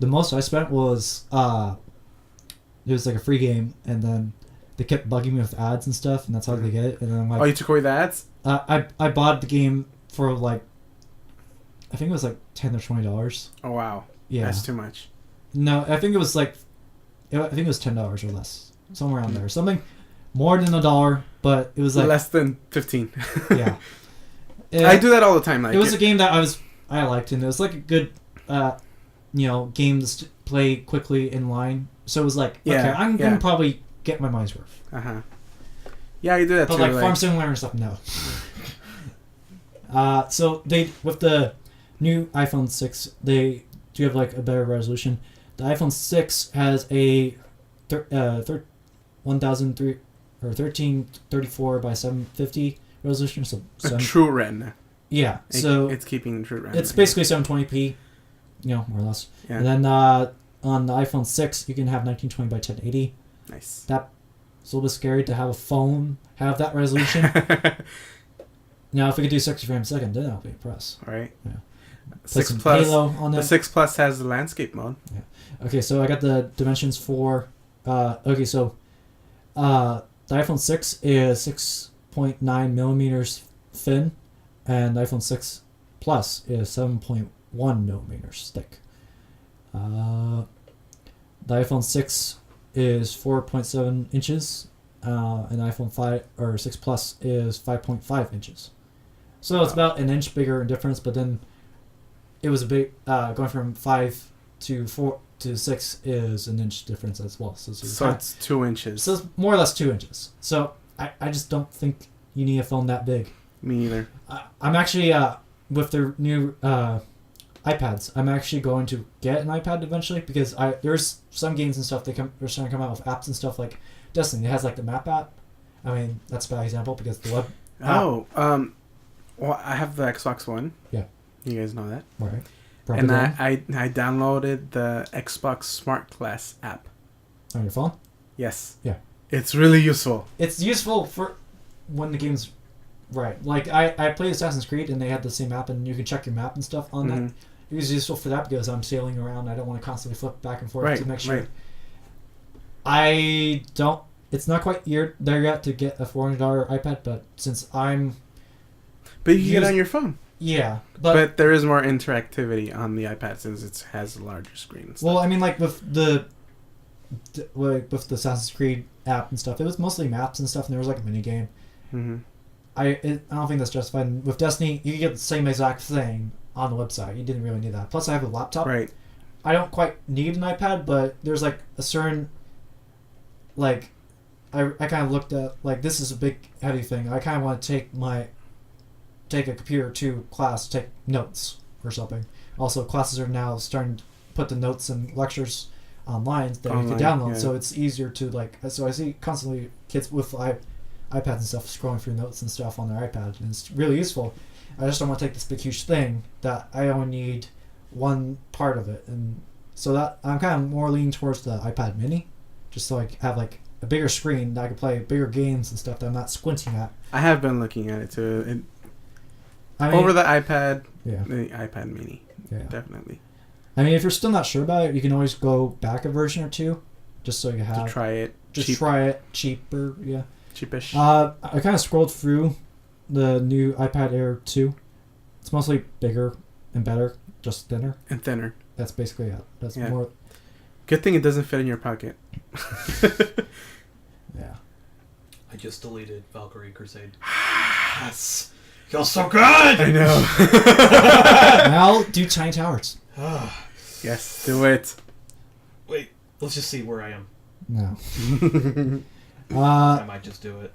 The most I spent was it was like a free game and then they kept bugging me with ads and stuff and that's how they get it and then I'm like Oh, you took away the ads? I bought the game for like I think it was like $10 or $20. Oh wow. Yeah. That's too much. No, I think it was like I think it was $10 or less. Somewhere around there. Something more than $1, but it was like Less than 15. yeah. I do that all the time. Like It was a game that I liked and it was like a good game to play quickly in line. So it was like, Yeah, okay, I'm yeah. gonna probably get my money's worth. Uh-huh. Yeah, I do that But too. like Farm Simulator and stuff, no. So they with the new iPhone 6, they do have like a better resolution. The iPhone 6 has a 1334 by 750 resolution. So a true Retina. yeah, so It's keeping true Retina. it's basically 720p, more or less. Yeah. And then on the iPhone 6, you can have 1920 by 1080. Nice. That's a little bit scary to have a phone have that resolution. Now, if we could do 60 frames a second, then I'll be impressed. All right. Yeah. Put 6 some Plus. Halo on The there. 6 Plus has the landscape mode. Okay, so I got the dimensions for. The iPhone 6 is 6.9 millimeters thin, and the iPhone 6 Plus is 7.1 millimeters thick. The iPhone 6 is 4.7 inches, and iPhone 5 or 6 Plus is 5.5 inches. So it's about an inch bigger in difference, but then it was a big going from 5 to 4 to 6 is an inch difference as well. So it's 2 inches. So it's more or less 2 inches. So I just don't think you need a phone that big. Me neither. I'm actually with the new iPads. I'm actually going to get an iPad eventually because there's some games and stuff they're starting to come out with apps and stuff like Destiny. It has like the map app. I mean that's a bad example because the web. Well, I have the Xbox One. Yeah. You guys know that. Right. And I downloaded the Xbox Smart Glass app. On your phone? Yes. Yeah. It's really useful. It's useful for when the game's right. Like I played Assassin's Creed and they had the same app and you can check your map and stuff on that. It was useful for that because I'm sailing around. I don't want to constantly flip back and forth to make sure. I don't. It's not quite there yet to get a $400 iPad, but since I'm. But you can get it on your phone. Yeah, but there is more interactivity on the iPad since it has a larger screen. And stuff. Well, I mean, like with the Assassin's Creed app and stuff, it was mostly maps and stuff, and there was like a mini game. Mm-hmm. I don't think that's justified. And with Destiny, you can get the same exact thing on the website. You didn't really need that. Plus, I have a laptop. Right. I don't quite need an iPad, but there's like a certain like I kind of looked at like this is a big heavy thing. I kind of want to take a computer to class, take notes or something. Also, classes are now starting to put the notes and lectures online that you can download, so it's easier to like. So I see constantly kids with iPads and stuff scrolling through notes and stuff on their iPad, and it's really useful. I just don't want to take this big huge thing that I only need one part of it, and so that I'm kind of more leaning towards the iPad Mini, just so I have like a bigger screen that I can play bigger games and stuff that I'm not squinting at. I have been looking at it too. I mean, over the iPad, yeah, the iPad Mini, yeah, definitely. I mean, if you're still not sure about it, you can always go back a version or two, just so you have to try it. Just try it cheaper, yeah. Cheapish. I kind of scrolled through the new iPad Air 2. It's mostly bigger and better, just thinner. And thinner. That's basically it. That's more. Good thing it doesn't fit in your pocket. Yeah. I just deleted Valkyrie Crusade. Yes. Feels so good! I know. Now do Tiny Towers. Yes, do it. Wait, let's just see where I am. No. I might just do it.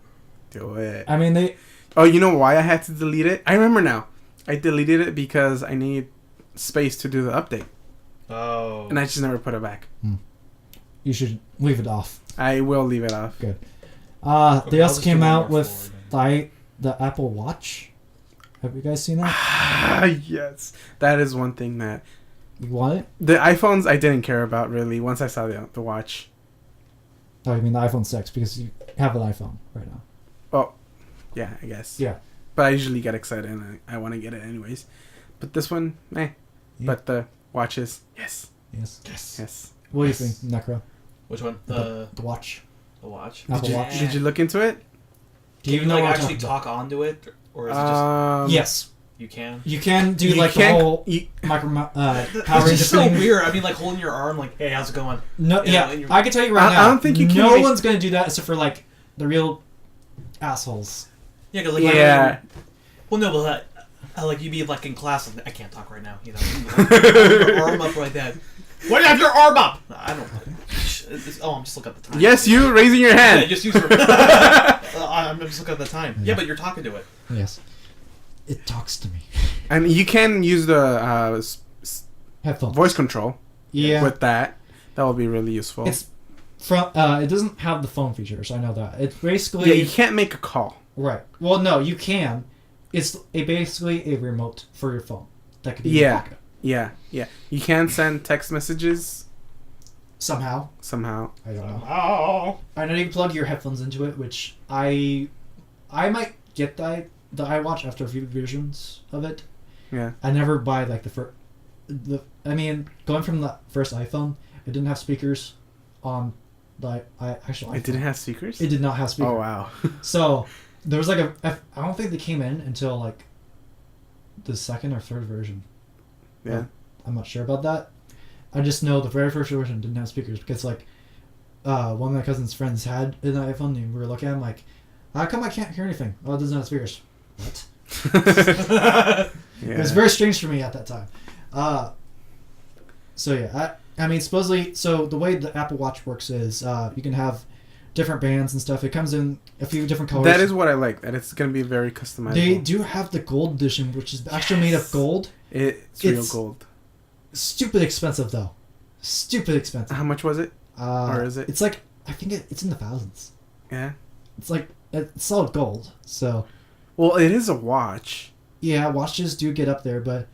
Do it. I mean, they... Oh, you know why I had to delete it? I remember now. I deleted it because I need space to do the update. Oh. And I just never put it back. You should leave it off. I will leave it off. Good. They also came out with the Apple Watch. Have you guys seen that? Yes. That is one thing that... You want it? The iPhones I didn't care about, really, once I saw the watch. Oh, you mean the iPhone 6, because you have an iPhone right now. Well, yeah, I guess. Yeah. But I usually get excited and I want to get it anyways. But this one, Yeah. But the watches, yes. Yes. Yes. Yes. What do you think, Necro? Which one? The watch. The watch? Apple Watch. Did you look into it? Do you like actually talk onto it? Or is it just... Yes. You can? You can do the whole micro power It's just so weird. I mean, like holding your arm, like, hey, how's it going? No, I can tell you right now. I don't think you can. No one's gonna do that except for like the real assholes. Yeah, cause, like, well, no, but like you'd be like in class. And I can't talk right now. You know, your arm up like that. Why do you have your arm up? I don't know. I'm just looking at the time. Yes, you raising your hand. Yeah, just use your. I'm just looking at the time. Yeah, but you're talking to it. Yes. It talks to me. And you can use the headphones voice control. Yeah. With that, that will be really useful. It's from. It doesn't have the phone features. I know that. It's basically. Yeah, you can't make a call. Right. Well, no, you can. It's basically a remote for your phone that could be in your pocket. Yeah. You can send text messages. Somehow. I don't know. I know you can plug your headphones into it, which I might get the iWatch after a few versions of it. Yeah. I never buy like I mean, going from the first iPhone, it didn't have speakers on the actual iPhone. It didn't have speakers? It did not have speakers. Oh, wow. So, there was like I don't think they came in until like the second or third version. Yeah. I'm not sure about that. I just know the very first version didn't have speakers because like one of my cousin's friends had an iPhone, and we were looking at him like, how come I can't hear anything? Oh, it doesn't have speakers. What? It was very strange for me at that time. So yeah, I mean, supposedly, so the way the Apple Watch works is you can have different bands and stuff. It comes in a few different colors. That is what I like. That it's going to be very customizable. They do have the gold edition, which is actually made of gold. It's real gold. Stupid expensive though. Stupid expensive. How much was it? Or is it? It's like, I think it's in the thousands. Yeah. It's like, it's solid gold. So. Well, it is a watch. Yeah, watches do get up there, but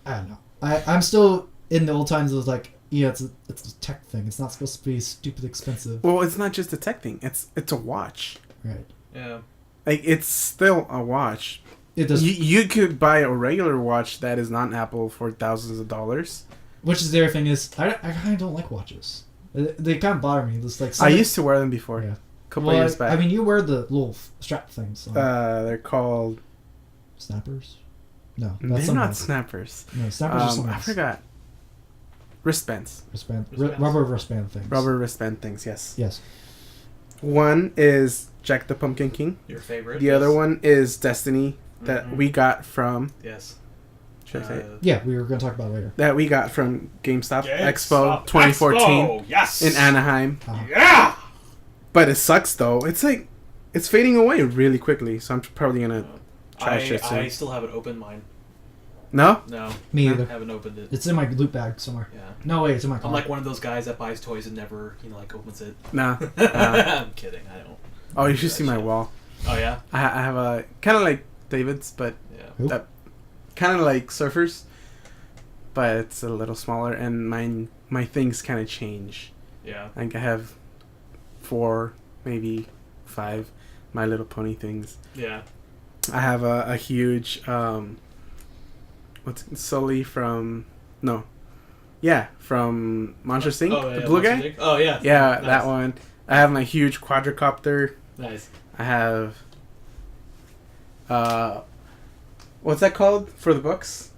I don't know. I'm still in the old times. It was like, yeah, it's a tech thing. It's not supposed to be stupid expensive. Well, it's not just a tech thing. It's a watch. Right. Yeah. Like, it's still a watch. It does. You could buy a regular watch that is not Apple for thousands of dollars. Which is the other thing is, I kind of don't like watches. They kind of bother me. It's like I used to wear them before. Yeah. A couple of years back. I mean, you wear the little strap things. So. They're called... Snappers? No. That's They're something not else. snappers. No, snappers are something I else. forgot. Wristbands. Wristbands. Rubber wristband things. Rubber wristband things, yes. Yes. One is Jack the Pumpkin King. Your favorite. The other one is Destiny that Mhm. we got from... Yes. Should I say it? Yeah, we were going to talk about it later. That we got from GameStop Expo GameStop 2014 Expo, yes. in Anaheim. Yeah. But it sucks though. It's like it's fading away really quickly, so I'm probably gonna trash it soon. I still haven't opened mine. No? No. Me I either. haven't opened it. It's in my loot bag somewhere. Yeah. No, wait, it's in my car. I'm like one of those guys that buys toys and never, like, opens it. No. I'm kidding. I don't. Oh, you should that see my shit. wall. Oh yeah. I have a kind of like David's, but Yeah. Who? kind of like Surfers, but it's a little smaller, and my things kind of change. Yeah. Like I have 4, maybe 5 My Little Pony things. Yeah. I have a huge Sully from from Monsters Inc. Oh, yeah, the blue Monsters guy. Inc. Oh yeah. Yeah, Nice. that one. I have my huge quadricopter. Nice. I have what's that called for the books?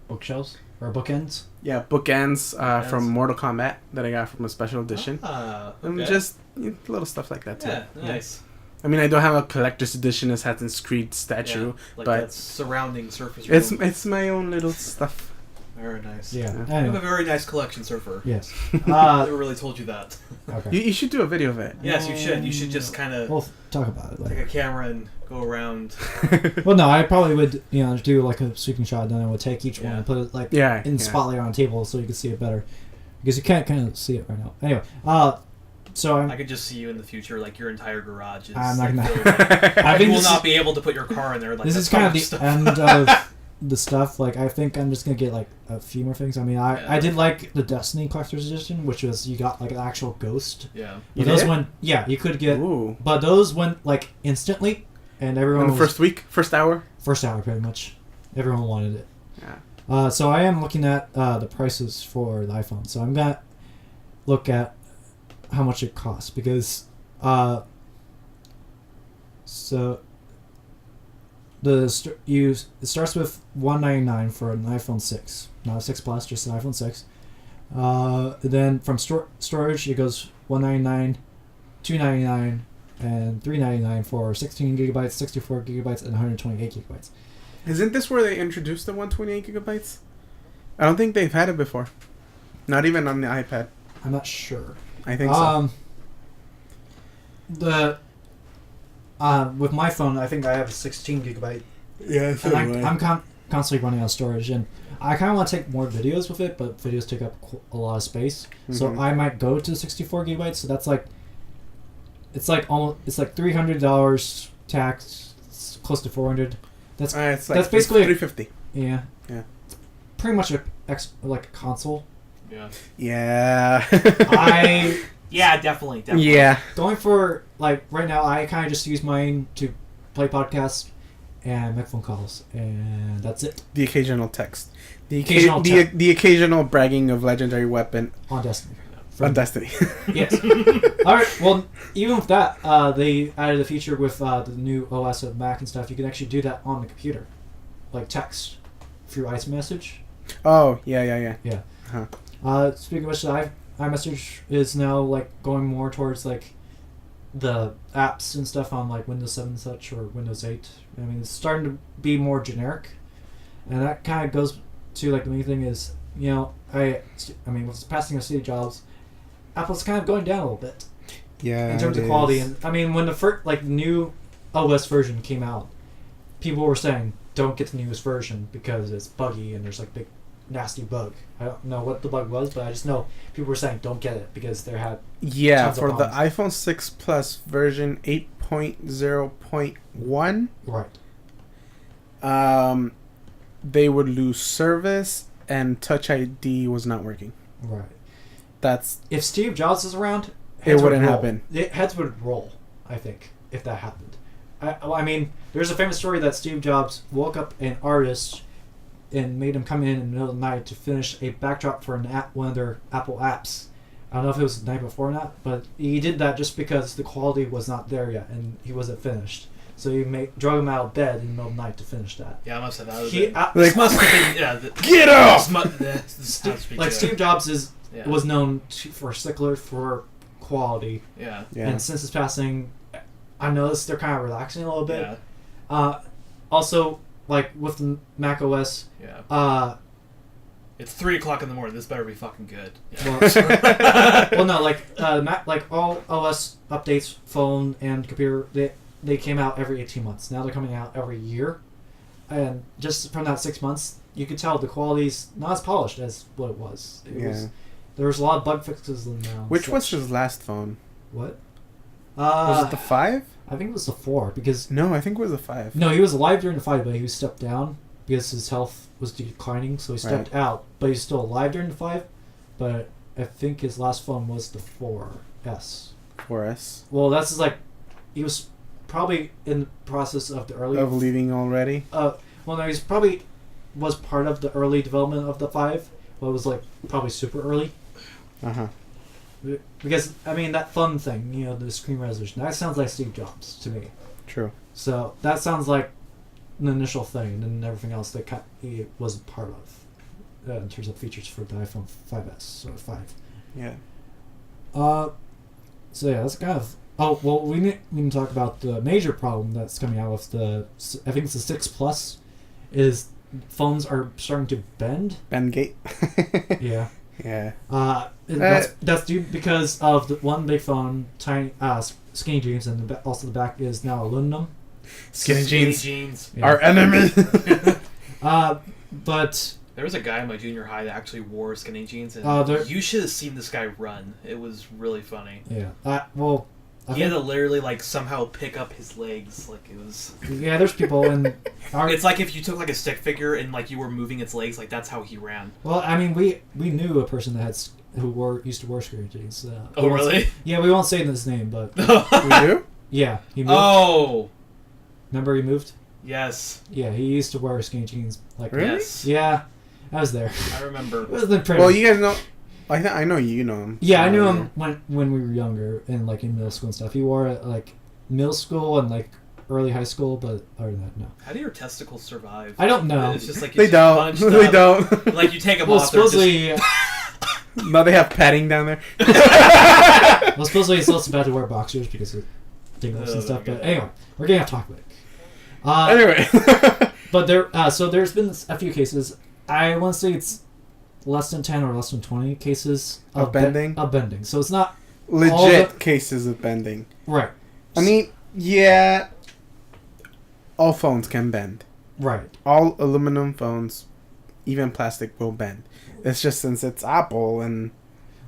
Bookshelves? Or bookends? Yeah, bookends Bookends. from Mortal Kombat that I got from a special edition. Ah, And okay. just little stuff like that too. Yeah, nice. I mean, I don't have a collector's edition Assassin's Creed statue, Yeah, like but that surrounding surface. it's my own little stuff. very nice. Yeah. Yeah. You have a Anyway. very nice collection, Surfer. Yes. I never really told you that. Okay. You should do a video of it. Yes, you should. You should just kind of We'll talk about it take later. a camera and go around. Well, no, I probably would, do like a sweeping shot, and then I would take each one Yeah. and put it like Yeah, in the yeah. spotlight on a table so you can see it better. Because you can't kind of see it right now. Anyway, so I could just see you in the future, like your entire garage is. I'm not gonna- filled with- I you think will this not is- be able to put your car in there. Like this that's is kind of so the much end of the stuff. Like, I think I'm just gonna get like a few more things. I mean, I Yeah. did like the Destiny Collector's Edition, which was you got like an actual ghost. Yeah. You But those did? went, yeah, you could get, Ooh. but those went like instantly, and everyone In the was, first week, first hour. first hour pretty much. Everyone wanted it. Yeah. So I am looking at the prices for the iPhone. So I'm gonna look at how much it costs because so it starts with $199 for an iPhone 6, not a 6 Plus, just an iPhone 6. Then from storage it goes $199, $299, and $399 for 16 gigabytes, 64 gigabytes, and 128 gigabytes. Isn't this where they introduced the 128 gigabytes? I don't think they've had it before. Not even on the iPad. I'm not sure. I think so. With my phone, I think I have a 16 gigabyte, Yeah, and I'm constantly running out of storage, and I kind of want to take more videos with it, but videos take up a lot of space, so Mhm. I might go to 64 gigabytes. So that's like, it's like $300 tax, it's close to 400. it's like that's basically 350. Yeah. Yeah. Pretty much like a console. Yeah. Yeah. Yeah, definitely. Yeah. Going for, like, right now, I kind of just use mine to play podcasts and make phone calls, and that's it. The occasional text. The Occasional the occasional bragging of legendary weapon On Destiny. on Destiny. Yes. Alright, well, even with that, they added a feature with the new OS of Mac and stuff. You can actually do that on the computer. Like text through iMessage. Oh, yeah. Yeah. Uh-huh. Speaking of which, I iMessage is now like going more towards like the apps and stuff on like Windows 7 and such or Windows 8. I mean, it's starting to be more generic, and that kind of goes to like the main thing is, you know, I mean, with the passing of Steve Jobs, Apple's kind of going down a little bit Yeah. in terms it of quality. is. And I mean, when the first like new OS version came out, people were saying don't get the newest version because it's buggy and there's like big nasty bug. I don't know what the bug was, but I just know people were saying don't get it because they had Yeah, tons of for the problems. iPhone 6 Plus version 8.0.1, right. they would lose service and Touch ID was not working. Right. That's If Steve Jobs is around, It wouldn't roll. happen. Heads would roll, I think, if that happened. I mean, there's a famous story that Steve Jobs woke up an artist and made him come in the middle of the night to finish a backdrop for an app, one of their Apple apps. I don't know if it was the night before or not, but he did that just because the quality was not there yet and he wasn't finished. So he drug him out of bed in the middle of the night to finish that. Yeah, I must have that. Was He, it. like, This must have been, yeah. get off! This has to be like good. Steve Jobs Yeah. was known for stickler for quality. Yeah. Yeah. And since his passing, I noticed they're kind of relaxing a little bit. Yeah. Also, like with the Mac OS, Yeah. It's 3:00 in the morning. This better be fucking good. Yeah. well, no, like Mac, like all OS updates, phone and computer, they came out every 18 months. Now they're coming out every year, and just from that 6 months, you could tell the quality's not as polished as what it was. There was a lot of bug fixes in now. Which was his last phone? What? Was it the 5? I think it was the 4 because No, I think it was the 5. no, he was alive during the fight, but he was stepped down because his health was declining, so he stepped out. But he's still alive during the fight. But I think his last phone was the 4S. 4S. Well, that's like he was probably in the process of the early Of leaving already? well, no, he's probably was part of the early development of the 5, but it was like probably super early. Uh-huh. Because I mean that fun thing, you know, the screen resolution. That sounds like Steve Jobs to me. True. So that sounds like an initial thing, and then everything else that he was a part of in terms of features for the iPhone 5S or 5. Yeah. So yeah, that's kind of. Oh well, we need to talk about the major problem that's coming out with the. I think it's the 6 Plus, is phones are starting to bend. Bendgate. Yeah. Yeah. That's due because of the one big phone, tiny skinny jeans, and also the back is now aluminum. Skinny jeans. Yeah. Our enemy. But There was a guy in my junior high that actually wore skinny jeans, and you should have seen this guy run. It was really funny. yeah, well, He had to literally like somehow pick up his legs, like it was. yeah, there's people in. It's like if you took like a stick figure and like you were moving its legs, like that's how he ran. Well, I mean, we knew a person that used to wear skinny jeans. Oh, really? Yeah, we won't say his name, but We do? yeah, he moved. Oh, Remember he moved? yes. Yeah, he used to wear skinny jeans. Like Really? Yes. Yeah, I was there. I remember. It was the pretty. Well, you guys know... I know you know him. Yeah, I knew him when we were younger and like in middle school and stuff. He wore it like middle school and like early high school, but other than that, no. How do your testicles survive? I don't know. It's just like They it's don't. bunched They up. don't. Like you take them Well, off. they're just- supposedly, No, they have padding down there. supposedly he's also bad to wear boxers because of tingles and stuff. But anyway, we're getting off topic. Anyway. But there's been a few cases. I want to say it's less than 10 or less than 20 cases Of bending? Of bending. So it's not Legit cases of bending. right. I mean, yeah, all phones can bend. Right. All aluminum phones, even plastic, will bend. It's just since it's Apple and...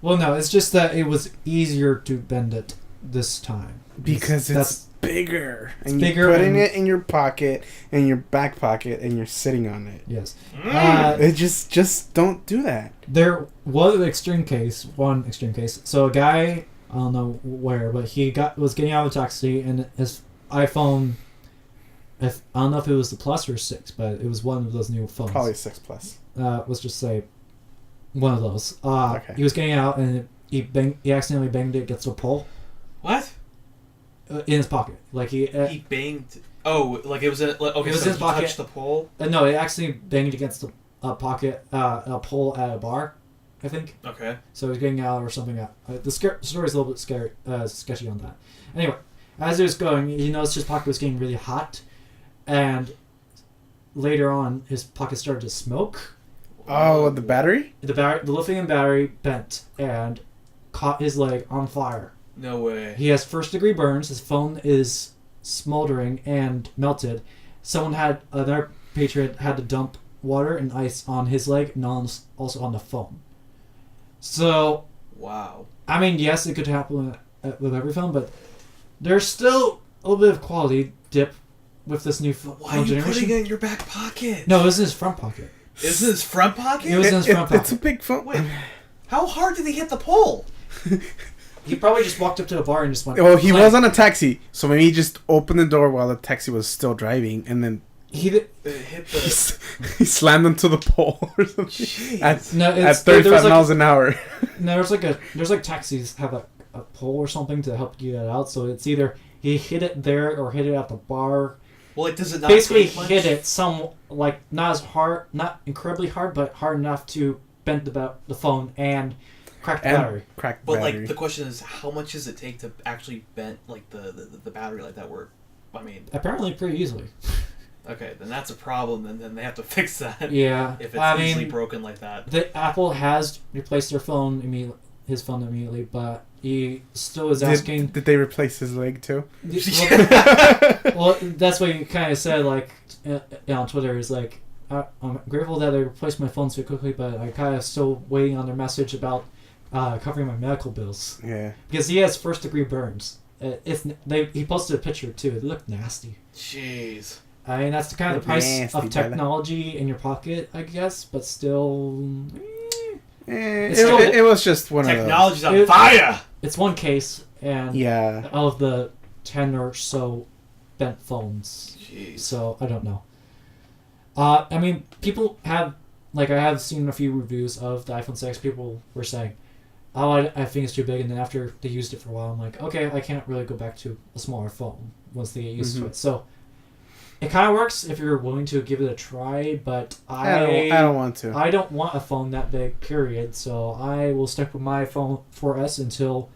Well, no, it's just that it was easier to bend it this time. Because it's bigger. And bigger you're putting and- it in your pocket, in your back pocket, and you're sitting on it. Yes. It just don't do that. There was one extreme case. So a guy, I don't know where, but he was getting out of a taxi and his iPhone, I don't know if it was the Plus or 6, but it was one of those new phones. Probably 6 Plus. Let's just say one of those. Okay. He was getting out and he accidentally banged it against a pole What? in his pocket. Like He banged. Oh, like it was a. Like, okay, It was so his he pocket. touched the pole. no, it actually banged against a pole at a bar. I think. Okay. So he's getting out or something. The story's a little bit scary, sketchy on that. Anyway, as it was going, he noticed his pocket was getting really hot, and later on, his pocket started to smoke. Oh, the battery? The lithium battery bent and caught his leg on fire. No way. He has first-degree burns. His phone is smoldering and melted. Another patron had to dump water and ice on his leg and also on the phone. So, Wow. I mean, yes, it could happen with every phone, but there's still a little bit of quality dip with this new phone Why are you generation. putting it in your back pocket? No, this is his front pocket. Is this front pocket? It was in his front pocket. It's a big phone. Wait, how hard did he hit the pole? He probably just walked up to the bar and just went... Well, he clank. was on a taxi, so maybe he just opened the door while the taxi was still driving, and then It hit he, the... he slammed into the pole or something Jeez. at 35 there was miles an hour. No, there's like taxis have a pole or something to help you get out. So it's either he hit it there or hit it at the bar. Well, like, does it not Basically, take much? hit it not as hard, not incredibly hard, but hard enough to bend the phone and crack the battery. Cracked But battery. like, the question is, how much does it take to actually bend like the battery like that? Where, I mean, Apparently, pretty easily. okay, then that's a problem, and then they have to fix that. Yeah, If it's easily broken like that. The Apple has replaced his phone immediately, but he still is asking. Did they replace his leg too? Well, that's what he kind of said, like, on Twitter, is like, I'm grateful that they replaced my phone so quickly, but I kind of still waiting on their message about covering my medical bills. Yeah. Because he has first-degree burns. He posted a picture, too. It looked nasty. Jeez. I mean, that's the kind of the price Nasty, of technology in your pocket, I guess, but still... It was just one Technology's on It- fire! It's one case, and of those. Yeah. of the 10 or so bent phones. Jeez. So, I don't know. I mean, people have... Like, I have seen a few reviews of the iPhone 6. People were saying, oh, I think it's too big. And then after they used it for a while, I'm like, okay, I can't really go back to a smaller phone once they get used to it. So, it kind of works if you're willing to give it a try, but I don't want to. I don't want a phone that big, period. So I will stick with my phone 4S until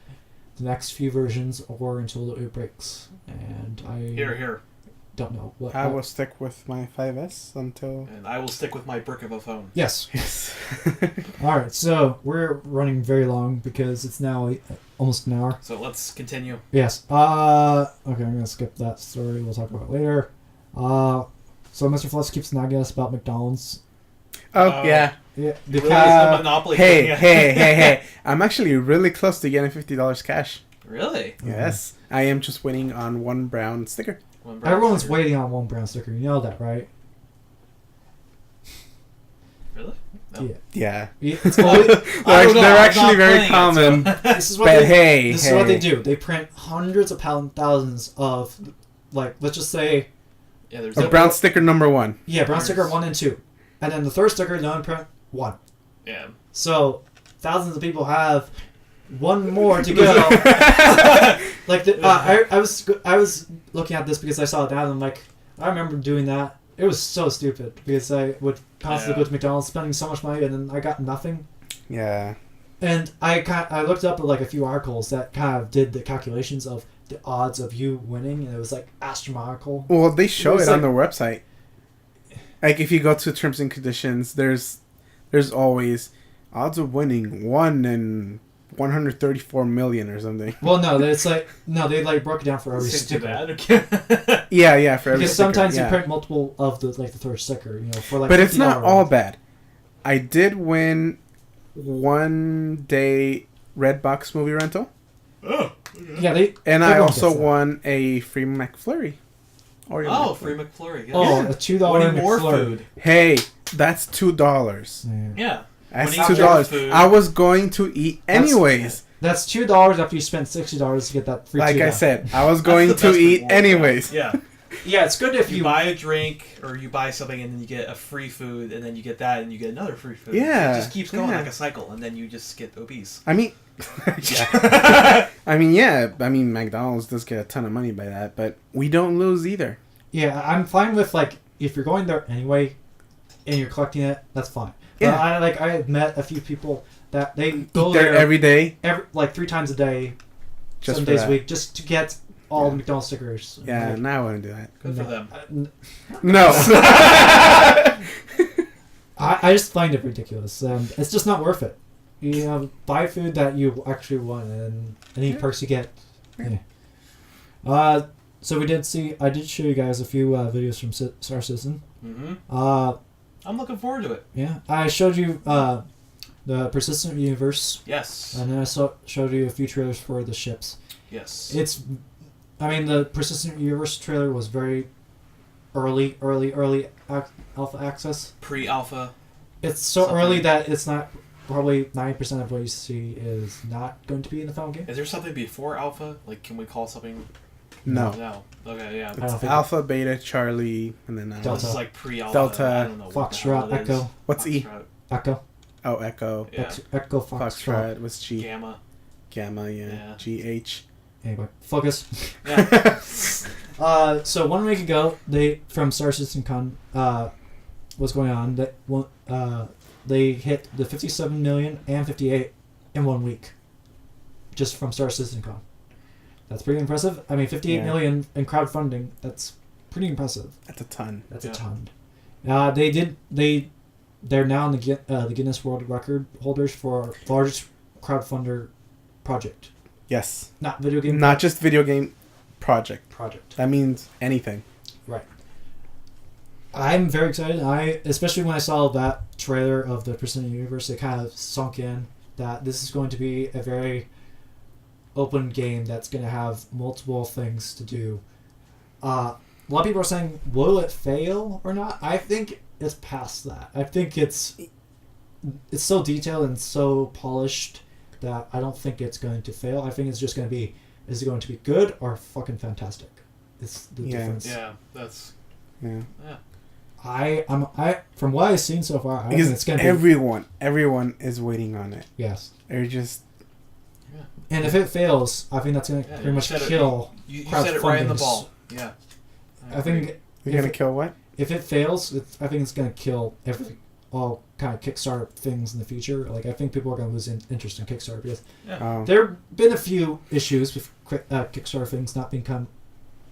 the next few versions or until it breaks. And I Here. don't know. What, I will stick with my 5S until... And I will stick with my brick of a phone. Yes. Yes. All right, so we're running very long because it's now almost an hour. So let's continue. Yes. Okay, I'm going to skip that story. We'll talk about it later. So Mr. Fluss keeps nagging us about McDonald's. Oh, yeah. Yeah, Really because is the Monopoly Hey, thing. hey. I'm actually really close to getting $50 cash. Really? Yes. I am just waiting on one brown sticker. One brown everyone's sticker. waiting on one brown sticker. You know that, right? Really? No. Yeah. Yeah. It's always, I don't know, They're I'm actually not very playing it, common. so- this is what But they, hey, this is what they do. They print hundreds of thousands of, like, let's just say, Yeah, there's A brown sticker number 1. yeah, brown sticker 1 and 2, and then the third sticker they only print 1. Yeah. So thousands of people have one more to go. Like I was looking at this because I saw it now, and I'm like, I remember doing that. It was so stupid because I would constantly go to McDonald's, spending so much money, and then I got nothing. Yeah. And I looked up like a few articles that kind of did the calculations of the odds of you winning, and it was like astronomical. Well, they show was it on like- their website. Like, if you go to terms and conditions, there's always odds of winning 1 in 134 million or something. Well, no, they like broke it down for every Seems too sticker. bad. Yeah, for every Because sticker, sometimes yeah. you print multiple of the third sticker, for like. But it's not $50 all bad. I did win 1 day Redbox movie rental, Oh. Yeah, and I everyone also gets that. won a free McFlurry. Oreo Oh, McFlurry. free McFlurry. Yeah. Oh, a $2 Winning more McFlurry. food. Hey, that's $2. Yeah. Yeah. That's Winning more $2. food. I was going to eat anyways. That's $2 after you spend $60 to get that free. Like $2. I said, I was That's going the to best eat reward, anyways. Yeah. Yeah, it's good if You you. buy a drink or you buy something and then you get a free food and then you get that and you get another free food. Yeah, It just keeps going yeah. like a cycle and then you just get obese. I mean, yeah. I mean, McDonald's does get a ton of money by that, but we don't lose either. Yeah, I'm fine with like if you're going there anyway, and you're collecting it, that's fine. Yeah. I met a few people that they go Eat there there every day. like 3 times a day, Just 7 for days that. a week, just to get all Yeah. the McDonald's stickers. Yeah, Like, now I wouldn't do that. Good for them. No. I just find it ridiculous, and it's just not worth it. You know, buy food that you actually want, and any perks you get. Yeah. So I did show you guys a few videos from Star Citizen. Mm-hmm. Uh, I'm looking forward to it. yeah, I showed you the Persistent Universe, Yes. and then I showed you a few trailers for the ships. Yes. The Persistent Universe trailer was very early alpha access. Pre-alpha. It's so Something. early that it's not probably 90% of what you see is not going to be in the final game. Is there something before alpha? Like, can we call something? No. No. Okay. Yeah. I don't It's think- Alpha, Beta, Charlie, and then Delta. This is like pre-alpha. Delta. I don't know. what the hell Foxtrot, it is. Echo, What's E? Foxtrot, Echo, Oh, Echo. Yeah. Echo, Foxtrot. Foxtrot. What's G? Gamma. Gamma, yeah. Yeah. GH. Anyway, focus. Yeah. So 1 week ago, from Star Citizen Con was going on. They hit the 57 million and 58 in 1 week, just from Star Citizen Con. That's pretty impressive. I mean, 58 Yeah. million in crowdfunding. That's pretty impressive. That's a ton. That's Yeah. a ton. They're now in the Guinness World Record holders for largest crowdfunder project, Yes. not video game. Not just video game project. project. That means anything. Right. I'm very excited. Especially when I saw that trailer of the Persistent Universe, it kind of sunk in that this is going to be a very open game that's going to have multiple things to do. A lot of people are saying, will it fail or not? I think it's past that. I think it's so detailed and so polished that I don't think it's going to fail. I think it's just going to be, is it going to be good or fucking fantastic? It's the Yeah. difference. Yeah. That's. Yeah. Yeah. From what I've seen so far, I think Because it's going to be, everyone is waiting on it. yes. They're just And if it fails, I think that's going to Yeah, pretty you much said it. kill. You said it right in the crowdfunding. ball. Yeah. I think you're gonna kill what? if it fails, I think it's going to kill all kind of Kickstarter things in the future. Like, I think people are going to lose interest in Kickstarter because Yeah. there have been a few issues with Kickstarter things not being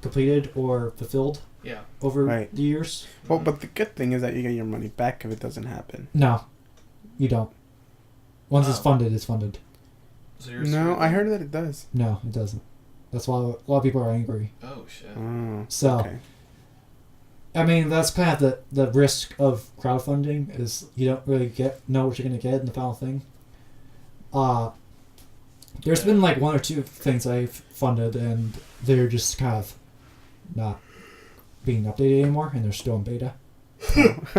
completed or fulfilled Yeah. over Right. the years. Well, but the good thing is that you get your money back if it doesn't happen. No, you don't. Once it's Oh. funded, it's funded. So you're No, I heard that it does. No, it doesn't. That's why a lot of people are angry. Oh shit. Oh, So, okay. I mean, that's kind of the risk of crowdfunding is you don't really know what you're going to get in the final thing. There's Yeah. been like 1 or 2 things I've funded and they're just kind of not being updated anymore and they're still in beta.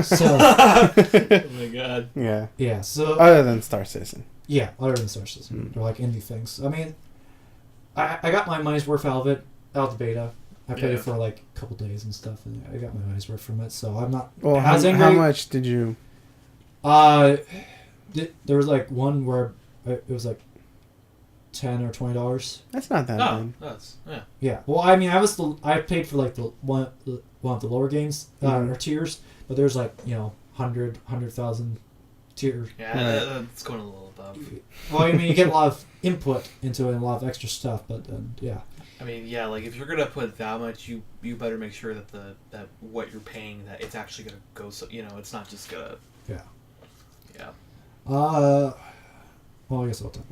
So, Oh my god. Yeah. yeah, so Other than Star Citizen. yeah, other than Star Citizen, they're like indie things. I mean, I got my money's worth out of it, out of the beta. I played Yeah. it for like a couple days and stuff, and I got my money's worth from it. So I'm not Well, as how angry. much did you? There was like one where it was like $10 or $20. That's not that No, bad. that's yeah. Yeah. Well, I mean, I paid for like the one of the lower games or tiers, but there's like 100,000 tier. Yeah, Right. that's going a little above. Well, I mean, you get a lot of input into it and a lot of extra stuff, but yeah. I mean, yeah, like if you're gonna put that much, you better make sure that that what you're paying, that it's actually gonna go. So it's not just gonna. Yeah. Yeah. Well, I guess I'll talk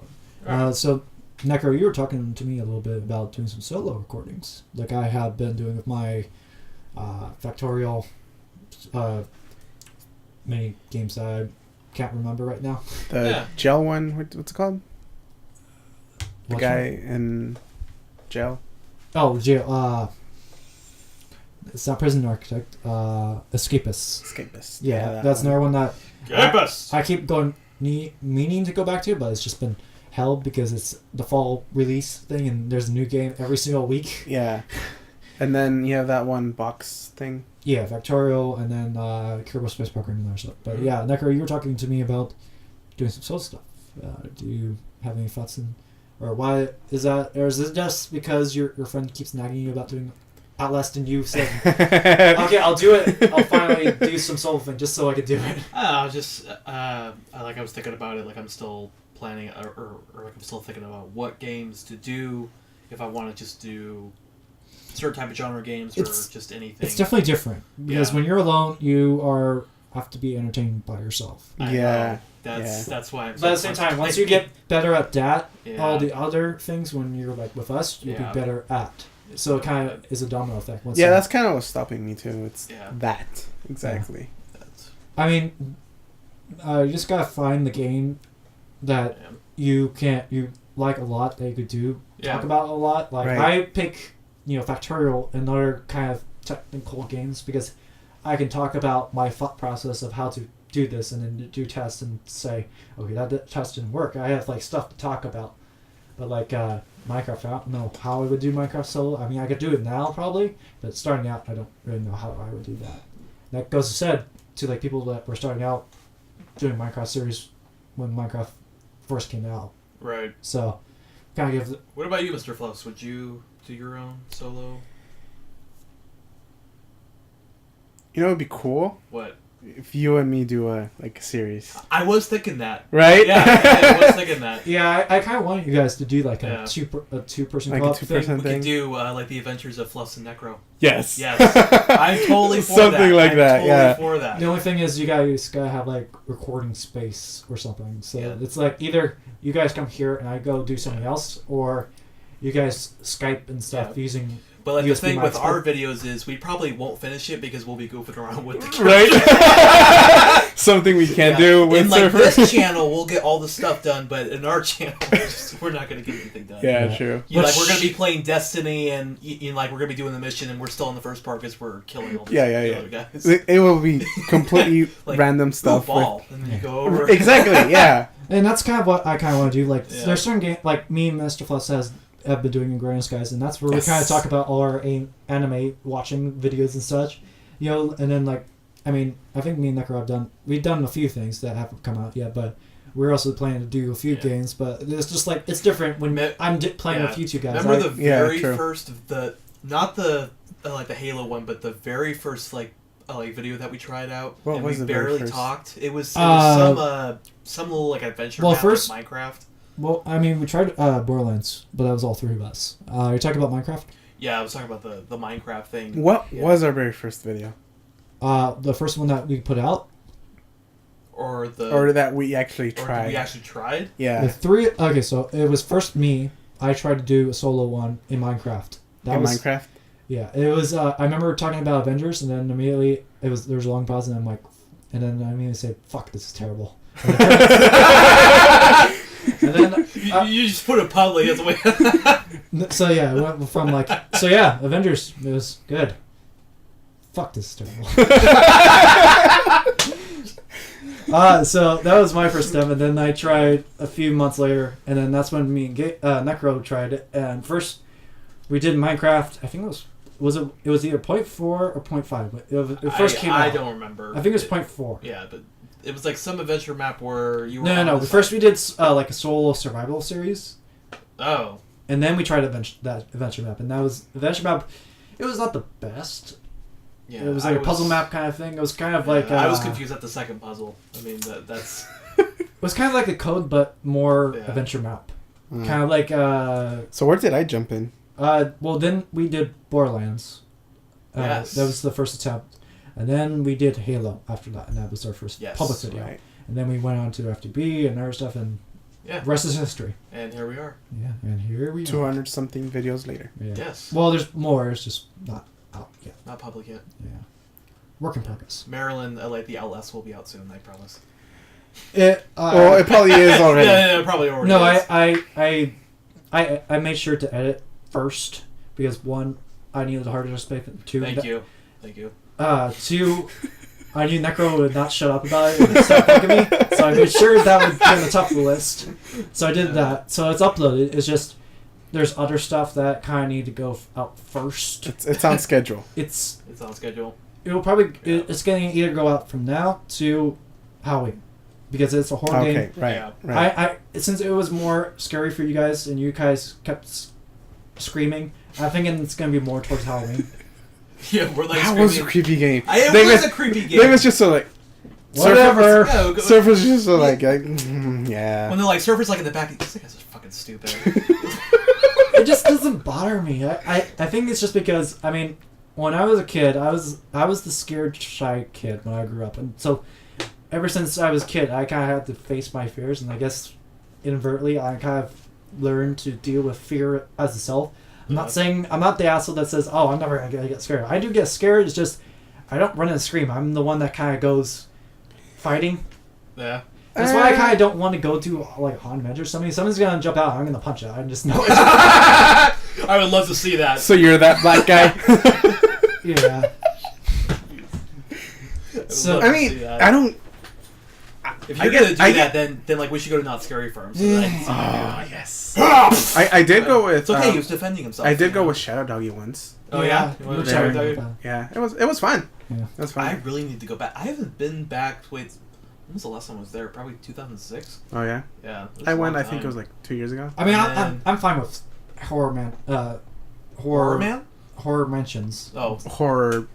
about it. So, Necro, you were talking to me a little bit about doing some solo recordings, like I have been doing with my Factorial mini games that I can't remember right now. The Yeah. gel one. What's it called? The Which guy one? in gel. Oh, it's not Prison Architect. Escapist. Escapist. Yeah, that that's one. another one that Campus. I keep going meaning to go back to, but it's just been held because it's the fall release thing, and there's a new game every single week. Yeah. And then you have that one box thing. Yeah, Factorial, and then Kerbal Space Program and other stuff. But yeah, Necro, you were talking to me about doing some solo stuff. Do you have any thoughts or why is that, or is it just because your friend keeps nagging you about doing Outlast and you said, okay, I'll do it. I'll finally do some solo thing just so I could do it. I was just I was thinking about it. Like I'm still planning, or like I'm still thinking about what games to do if I want to just do certain type of genre games or just anything. It's definitely different because when you're alone, you have to be entertained by yourself. That's why. But at the same time, once you get better at that, all the other things when you're like with us, you'll be better at. So it kind of is a domino effect. That's kind of what's stopping me too. It's that exactly. Yeah. I mean, you just gotta find the game that you like a lot that you could talk about a lot. Like I pick Factorial and other kind of technical games because I can talk about my thought process of how to do this and then do tests and say, okay, that test didn't work. I have like stuff to talk about. But like Minecraft, I don't know how I would do Minecraft solo. I mean, I could do it now probably, but starting out, I don't really know how I would do that. That goes said to like people that were starting out doing Minecraft series when Minecraft first came out. Right. So, kind of give. What about you, Mr. Fluffs? Would you do your own solo? You know, it'd be cool. What? If you and me do a series. I was thinking that. Right? Yeah, I was thinking that. Yeah, I kind of want you guys to do like a two-person like co-op a two-person We thing. could do like the Adventures of Fluffs and Necro. Yes. Yes. I'm totally for that. Something like that. I'm totally for that. The only thing is you guys gotta have like recording space or something. So it's like either you guys come here and I go do something else, or you guys Skype and stuff using. But like USB the thing with mics. our videos is we probably won't finish it because we'll be goofing around with the Right? Something we can't do with in like servers. this channel, we'll get all the stuff done, but in our channel, we're not going to get anything done. Yeah, true. Like we're going to be playing Destiny, and like we're going to be doing the mission, and we're still in the first part because we're killing all these other guys. It will be completely like, random stuff. Ball, and then you go over. Exactly. Yeah. And that's kind of what I kind of want to do. Like there's certain games, like me and Mr. Plus have been doing in Grandest Guys, and that's where we kind of talk about all our anime watching videos and such, and then like, I mean, I think me and Necro we've done a few things that haven't come out yet, but we're also planning to do a few games, but it's just like, it's different when I'm playing with you two guys. Remember the very first, not the like the Halo one, but the very first like video that we tried out, and we barely talked. It was some little like adventure map first, like Minecraft. Well, I mean, we tried Borderlands, but that was all three of us. You're talking about Minecraft? Yeah, I was talking about the Minecraft thing. What was our very first video? The first one that we put out? Or that we actually tried. We actually tried? Yeah. Okay, so it was first me. I tried to do a solo one in Minecraft. Minecraft? Yeah, it was, I remember talking about Avengers, and then immediately, there was a long pause, and then I immediately said, fuck, this is terrible. And then you just put it publicly as a way. So yeah, it went from Avengers. It was good. Fuck, this is terrible. So that was my first step, and then I tried a few months later, and then that's when me and Necro tried it. And first, we did Minecraft. I think it was either 0.4 or 0.5. But it first came out. I don't remember. I think it was 0.4. Yeah, but it was like some adventure map where you were. No. First we did like a solo survival series. Oh. And then we tried that adventure map, and that was adventure map. It was not the best. Yeah, it was like a puzzle map kind of thing. It was kind of like I was confused at the second puzzle. I mean that's. It was kind of like the Code, but more adventure map. Kind of like. So where did I jump in? Well, then we did Borderlands. Yes. That was the first attempt, and then we did Halo after that, and that was our first public video. Right. And then we went on to FTB and other stuff, and the rest is history. And here we are. Yeah, and here we are. 200 something videos later. Yeah. Yes. Well, there's more. It's just not out yet. Not public yet. Yeah. Work in progress. Maryland, like the LS will be out soon, I promise. It probably is already. yeah, probably already. No, is. I made sure to edit first because one, I needed the hard disk space. Two, Thank you. Two, I knew Necro would not shut up about it and stop bugging me, so I made sure that would be on the top of the list. So I did that. So it's uploaded. It's just there's other stuff that kind of need to go out first. It's on schedule. It's on schedule. It will probably it's going to either go out from now to Halloween because it's a horror game. Okay, right. Yeah. Right. I since it was more scary for you guys and you guys kept screaming, I'm thinking it's going to be more towards Halloween. Yeah, we're like That was a screaming. creepy game. It They was was- a creepy game. They was just so like Whatever. Surfer's just so like yeah. When they're like surfers like in the back, these guys are fucking stupid. It just doesn't bother me. I think it's just because I mean, when I was a kid, I was the scared shy kid when I grew up, and so ever since I was a kid, I kind of had to face my fears, and I guess inadvertently I kind of learned to deal with fear as a self. I'm not saying I'm not the asshole that says, "Oh, I'm never gonna get scared." I do get scared. It's just I don't run and scream. I'm the one that kind of goes fighting. Yeah. That's why I kind of don't want to go to like haunted mansion or something. Someone's gonna jump out. I'm gonna punch it. I just know it. I would love to see that. So you're that black guy. Yeah. So love I to mean, see that. I don't. If I you're get- gonna do I that, get- then like we should go to Not Scary Firm. So that I can see Oh you. yes. I did go with. It's okay. He was defending himself. I did you go know? with Shadow Doggy once. Oh yeah. You we'll wanna chat try about it? that. Yeah, it was fun. Yeah. It was I fun. really need to go back. I haven't been back. Wait, when was the last time I was there? Probably 2006. Oh yeah. Yeah. it was I a went. long I think it time. was like 2 years ago. I mean, Man. I'm fine with horror man. Horror Man. Horror mansions. Oh. Horror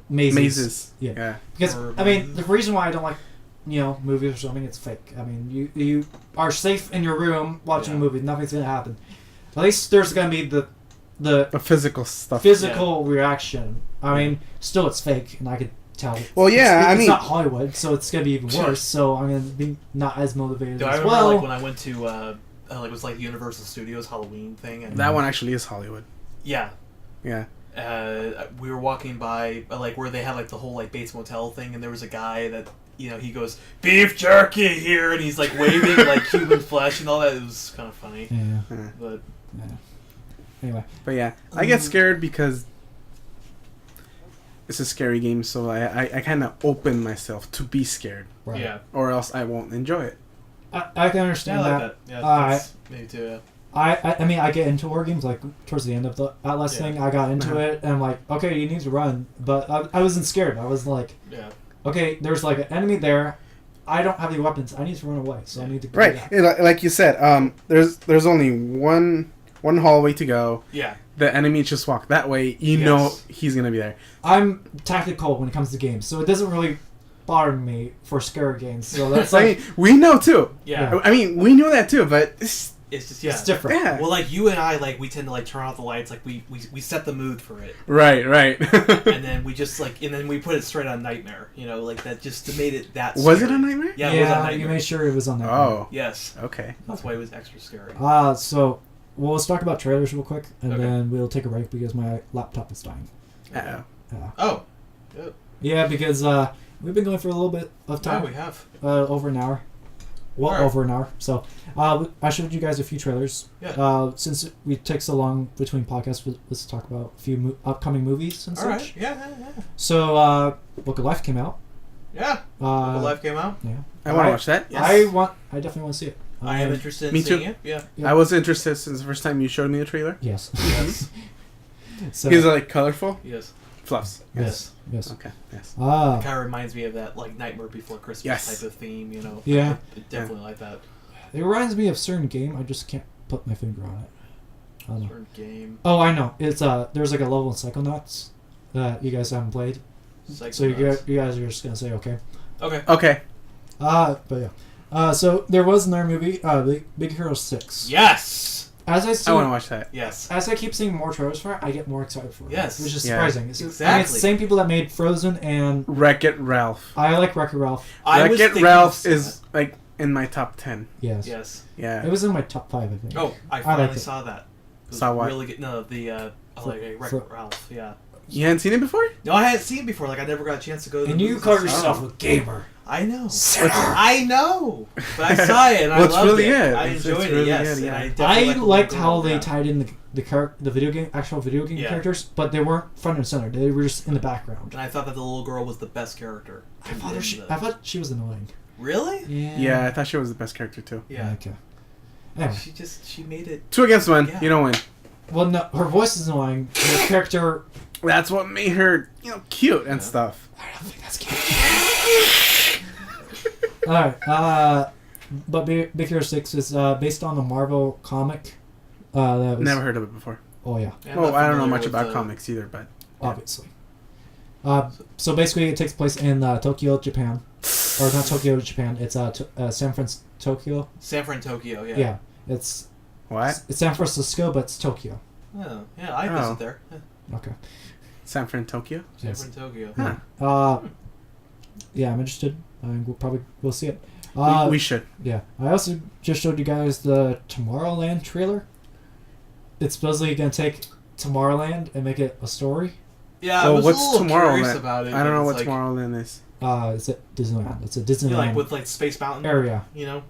Mazes. Yeah. Yeah. Because Horror I mean, mazes. the reason why I don't like, movies or something, it's fake. I mean, you are safe in your room watching a Yeah. movie. Nothing's gonna happen. At least there's gonna be the The physical stuff. physical reaction. I mean, still it's fake, and I could tell. Well, yeah, it's, I it's mean- not Hollywood, so it's gonna be even worse. So I'm gonna be not as motivated Do I as remember well. like when I went to like it was like Universal Studios Halloween thing and That one actually is Hollywood. yeah. Yeah. We were walking by like where they had like the whole like Bates Motel thing, and there was a guy that he goes beef jerky here, and he's like waving like human flesh and all that. It was kind of funny, Yeah. Yeah. but Yeah. Anyway. But yeah, I get scared because it's a scary game, so I kind of open myself to be scared, Right. yeah, or else I won't enjoy it. I can yeah, understand I like that. that. Yeah, that's maybe too. Yeah. I mean, I get into horror games, like, towards the end of the Outlast thing, I got into it, and I'm like, okay, you need to run, but I wasn't scared. I was like, Yeah. okay, there's, like, an enemy there, I don't have any weapons, I need to run away, so I need to go Right, back. like you said, there's only one hallway to go. Yeah. The enemy just walk that way. You Yes. know he's gonna be there. I'm tactical when it comes to games, so it doesn't really bother me for scary games, so that's I like, mean, we know too. Yeah. I mean, we know that too, but It's just it's different. yeah. Well, like you and I, like we tend to like turn off the lights, like we set the mood for it, Right. and then we just like, and then we put it straight on Nightmare, like that just made it that. Was it scary. a nightmare? Yeah, it was on Yeah, Nightmare. you made sure it was on that. Oh, Yes, okay. that's why it was extra scary. So, well, let's talk about trailers real quick, and Okay. then we'll take a break because my laptop is dying. Uh-oh. Oh, Yeah, because we've been going for a little bit of yeah, time. we have. Over an hour. Well, Alright. over an hour. So, I showed you guys a few trailers. Yeah. Since we take so long between podcasts, let's talk about a few upcoming movies and All such. right. Yeah. So, Book of Life came out. Yeah. The Uh, Life came out. yeah. I want to watch that. Yes. I definitely want to see it. I am interested in Me seeing too. it. Yeah. Yeah. I was interested since the first time you showed me the trailer. Yes. Yes. So, He's like colorful Yes. fluffs. yes. Yes. Okay. Yes. Ah. Kind of reminds me of that like Nightmare Before Christmas Yes. type of theme. Yeah. I definitely like that. It reminds me of a certain game. I just can't put my finger on it. I don't know. Certain game. Oh, I know. It's there's like a level in Psychonauts that you guys haven't played. So you guys are just gonna say okay. Okay. Okay. But yeah. So there was another movie, Big Hero 6. Yes. As I I see, want to watch that. Yes. as I keep seeing more trailers for it, I get more excited for it. Yes. Which is Yeah. surprising. It's, I mean, it's the Exactly. same people that made Frozen, and Wreck-It Ralph. I like Wreck-It Ralph. I was Wreck-It thinking Ralph of is like in my top 10. Yes. Yes. Yeah. It was in my top 5, I think. Oh, I liked finally it. saw that. It was Saw what? Really good. No, the like a Wreck-It Ralph. Yeah. You hadn't seen it before? No, I hadn't seen it before. Like I never got a chance to go. To And the you movies call and stuff. yourself a gamer. I know. Sarah. I know. But I saw it and I Well, it's loved really it. good. I It's enjoyed really it. Yes. good, yeah. And I definitely I liked the how world, they yeah. tied in the video game, actual video game Yeah. characters, but they weren't front and center. They were just in the background. And I thought that the little girl was the best character. I thought she was annoying. Really? Yeah. Yeah, I thought she was the best character too. Yeah. Okay. Anyway. She made it. 2 against 1. Yeah. You don't win. Well, no, her voice is annoying. Her character, That's what made her, cute and Yeah. stuff. I don't think that's cute. Alright, but Big Hero 6 is based on the Marvel comic. That was, Never heard of it before. Oh, yeah, Yeah, I'm Well, not I don't know familiar much with about the- comics either, but obviously. So basically, it takes place in Tokyo, Japan, or not Tokyo, Japan. It's San Francisco, Tokyo. San Fran, Tokyo. Yeah. Yeah, it's What? it's San Francisco, but it's Tokyo. Oh, yeah. I visit there. Yeah. Okay. San Fran, Tokyo? San Yes. Fran, Tokyo. Huh. Yeah, I'm interested. We'll see it. We should. Yeah, I also just showed you guys the Tomorrowland trailer. It's supposedly gonna take Tomorrowland and make it a story. Yeah, I Well, was what's a little curious Tomorrowland? about it. I don't know what like, Tomorrowland is. It's at Disneyland. It's a Disneyland Yeah, like with like Space Mountain area. You know,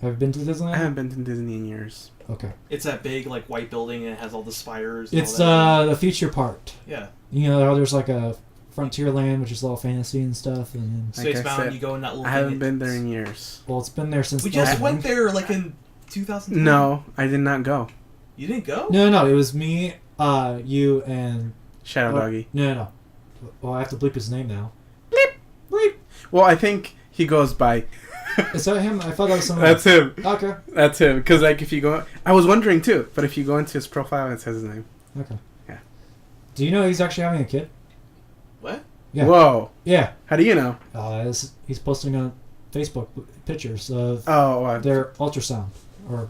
Have you been to I Disneyland? haven't been to Disney in years. Okay. it's that big like white building and it has all the spires. And It's all that. the future part. Yeah. You know how there's like a Frontierland, which is a little fantasy and stuff, and then, Like Space I Mountain. said, You go in that little. I thing, haven't it- been there in years. well, it's been there since. We just opening. went there like in 2000. No, I did not go. You didn't go? No, it was me, you, and Shadow Doggy. No. Well, I have to bleep his name now. Well, I think he goes by. Is that him? I thought that was someone That's him. else. Okay. That's him. Because, like, if you go. I was wondering, too. But if you go into his profile, it says his name. Okay. Yeah. Do you know he's actually having a kid? What? Yeah. Whoa. Yeah. How do you know? He's posting on Facebook pictures of Oh, their ultrasound, or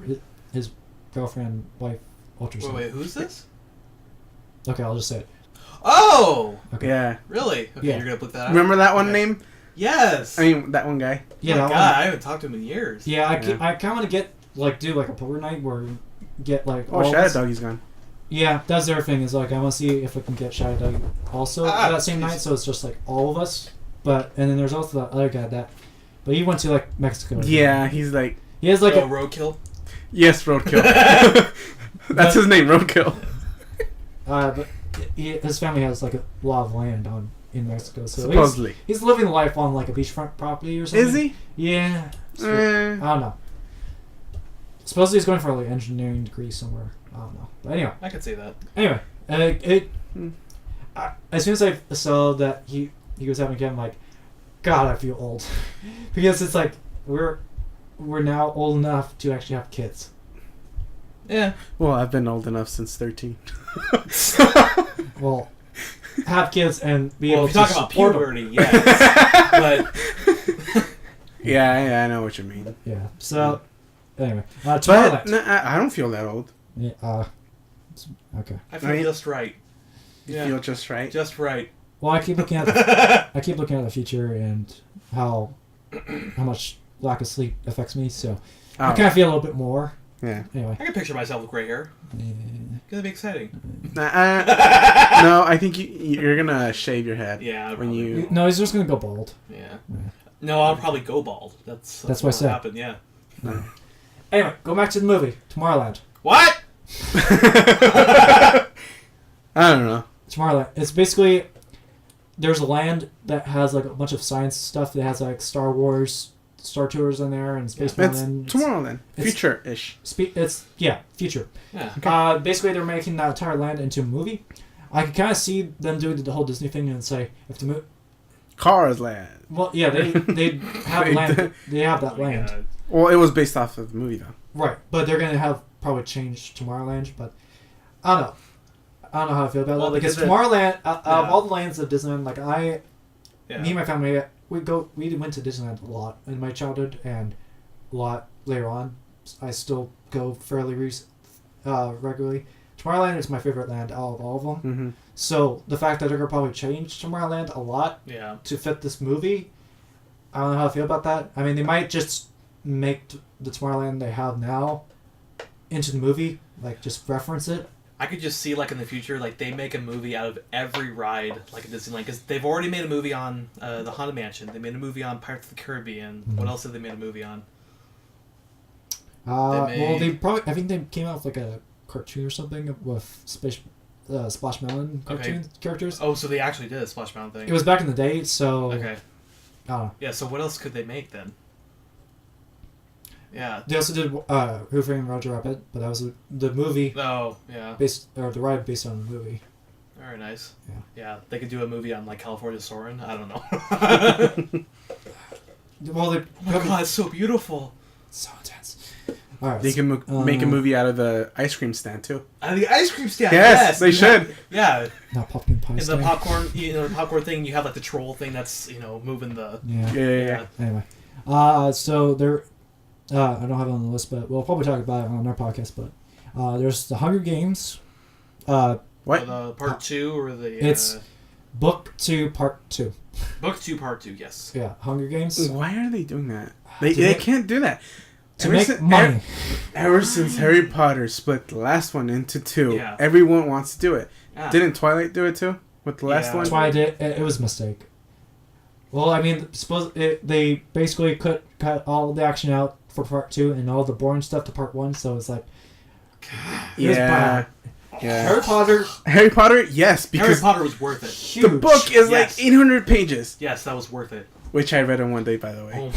his girlfriend, wife ultrasound. Wait, who's this? Okay, I'll just say it. Oh, Okay. yeah. really? Okay, Yeah. you're gonna put that out. Remember that one Okay. name? Yes. I mean, that one guy. Yeah, oh my that God, one. I haven't talked to him in years. Yeah, I Yeah. kind of want to do like a poker night where we get like Oh, all Shadow this- Doggy's gone. Yeah, that's the other thing is like I want to see if we can get Shadow Dog also that same night, so it's just like all of us. But and then there's also that other guy but he went to like Mexico. Yeah, he's like. He has like Oh, Roadkill. Yes, Roadkill. That's his name, Roadkill. but his family has like a lot of land in Mexico, so Supposedly. he's living life on like a beachfront property or something. Is he? Yeah. So, Eh. I don't know. Supposedly he's going for like engineering degree somewhere. I don't know. But anyway. I could say that. Anyway, as soon as I saw that he was having a kid, I'm like, God, I feel old, because it's like we're now old enough to actually have kids. Yeah. Well, I've been old enough since 13. Well, have kids and be Well, able if to you talk about support them. puberty, yes. But Yeah, I know what you mean. Yeah. So anyway, But Tomorrowland. no, I don't feel that old. Yeah, okay. I feel Right. just right. You Yeah. feel just right. Just right. Well, I keep looking at the future and how much lack of sleep affects me. So I Oh, kind of feel a little bit more. yeah. Anyway. I can picture myself with gray hair. eh, Gonna be exciting. No, I think you're gonna shave your head. Yeah. When probably. you- No, he's just gonna go bald. Yeah. Yeah. No, I'll probably go bald. That's That's what I said. happened. Yeah. No. Anyway, go back to the movie Tomorrowland. What? I don't know. Tomorrowland. It's basically there's a land that has like a bunch of science stuff that has like Star Wars, Star Tours in there, and Space It's Mountain. Tomorrowland. it's- Future-ish. It's future. Yeah. Basically, they're making that entire land into a movie. I can kind of see them doing the whole Disney thing and say if the Cars Land. well, yeah, they have They land. do. They have that Oh my land, God. Well, it was based off of the movie, though. right? But they're gonna have probably change Tomorrowland. But I don't know. I don't know how I feel about Well, that because because Tomorrowland, out of yeah. all the lands of Disneyland, like Yeah. me and my family, we went to Disneyland a lot in my childhood and a lot later on. I still go fairly regularly. Tomorrowland is my favorite land out of all of them. Mm-hmm. So the fact that they're gonna probably change Tomorrowland a lot Yeah. to fit this movie, I don't know how I feel about that. I mean, they might just make the Tomorrowland they have now into the movie, like just reference it. I could just see like in the future, like they make a movie out of every ride, like at Disneyland, because they've already made a movie on the Haunted Mansion. They made a movie on Pirates of the Caribbean. Mhm. What else have they made a movie on? Well, made- they probably I think they came out with like a cartoon or something with Splash Mountain cartoon characters. Oh, so they actually did a Splash Mountain thing. It was back in the day, so Okay. I don't know. Yeah. So what else could they make then? Yeah. They also did Who Framed Roger Rabbit, but that was the movie Oh, yeah. the ride based on the movie. Very nice. Yeah. Yeah. They could do a movie on like California Soarin'. I don't know. Well, they Oh my God, it's so beautiful. so intense. All right. They can make a movie out of the ice cream stand too. And the ice cream stand. Yes, they should. Yeah. Not pumpkin pie. In the stand. popcorn, the popcorn thing, you have like the troll thing that's moving the. Yeah. Yeah. Anyway, so there, I don't have it on the list, but we'll probably talk about it on our podcast. But there's the Hunger Games. What? The part 2 or the. It's Book 2, Part 2. Book 2, Part 2. Yes. Yeah, Hunger Games. Why are they doing that? They make- can't do that. To make money. Ever since Harry Potter split the last one into 2, Yeah. everyone wants to do it. Yeah. Didn't Twilight do it too? With the last Yeah. one? That's why I did. It was a mistake. Well, I mean, they basically cut all the action out for Part 2 and all the boring stuff to Part 1. So it's like, it was Yeah. bad. Yeah. Harry Potter, yes, Harry because Potter was worth it. huge. the book is Yes. like 800 pages, Yes, that was worth it. which I read in one day, by the way. Oh,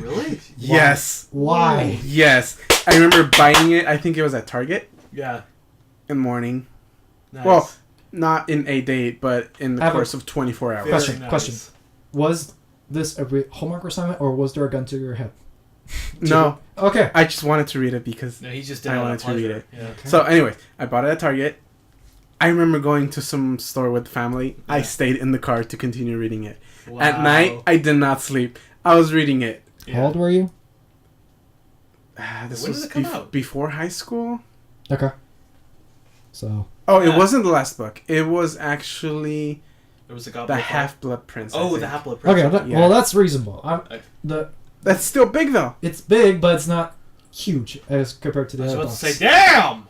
really? Yes. Why? Yes. I remember buying it, I think it was at Target Yeah. in the morning. Nice. Well, not in a day, but in the I have a- course of 24 hours. Very Question. Was this a homework assignment or was there a gun to your head? No, Okay. I just wanted to read it because... No, he just did I it out wanted of to read pleasure. it. Yeah. So anyway, I bought it at Target. I remember going to some store with the family. I Yeah. stayed in the car to continue reading it. Wow. At night, I did not sleep. I was reading it. Yeah. How old were you? This When was did it come out? before high school. Okay. So. Oh, it Yeah. wasn't the last book. It was actually There was a the Goblet of Fire. Half-Blood Prince. I Oh, think. the Half-Blood Prince. Okay. Yeah. Well, that's reasonable. Okay. That's still big though. It's big, but it's not huge as compared to the I was other about to books. say, damn!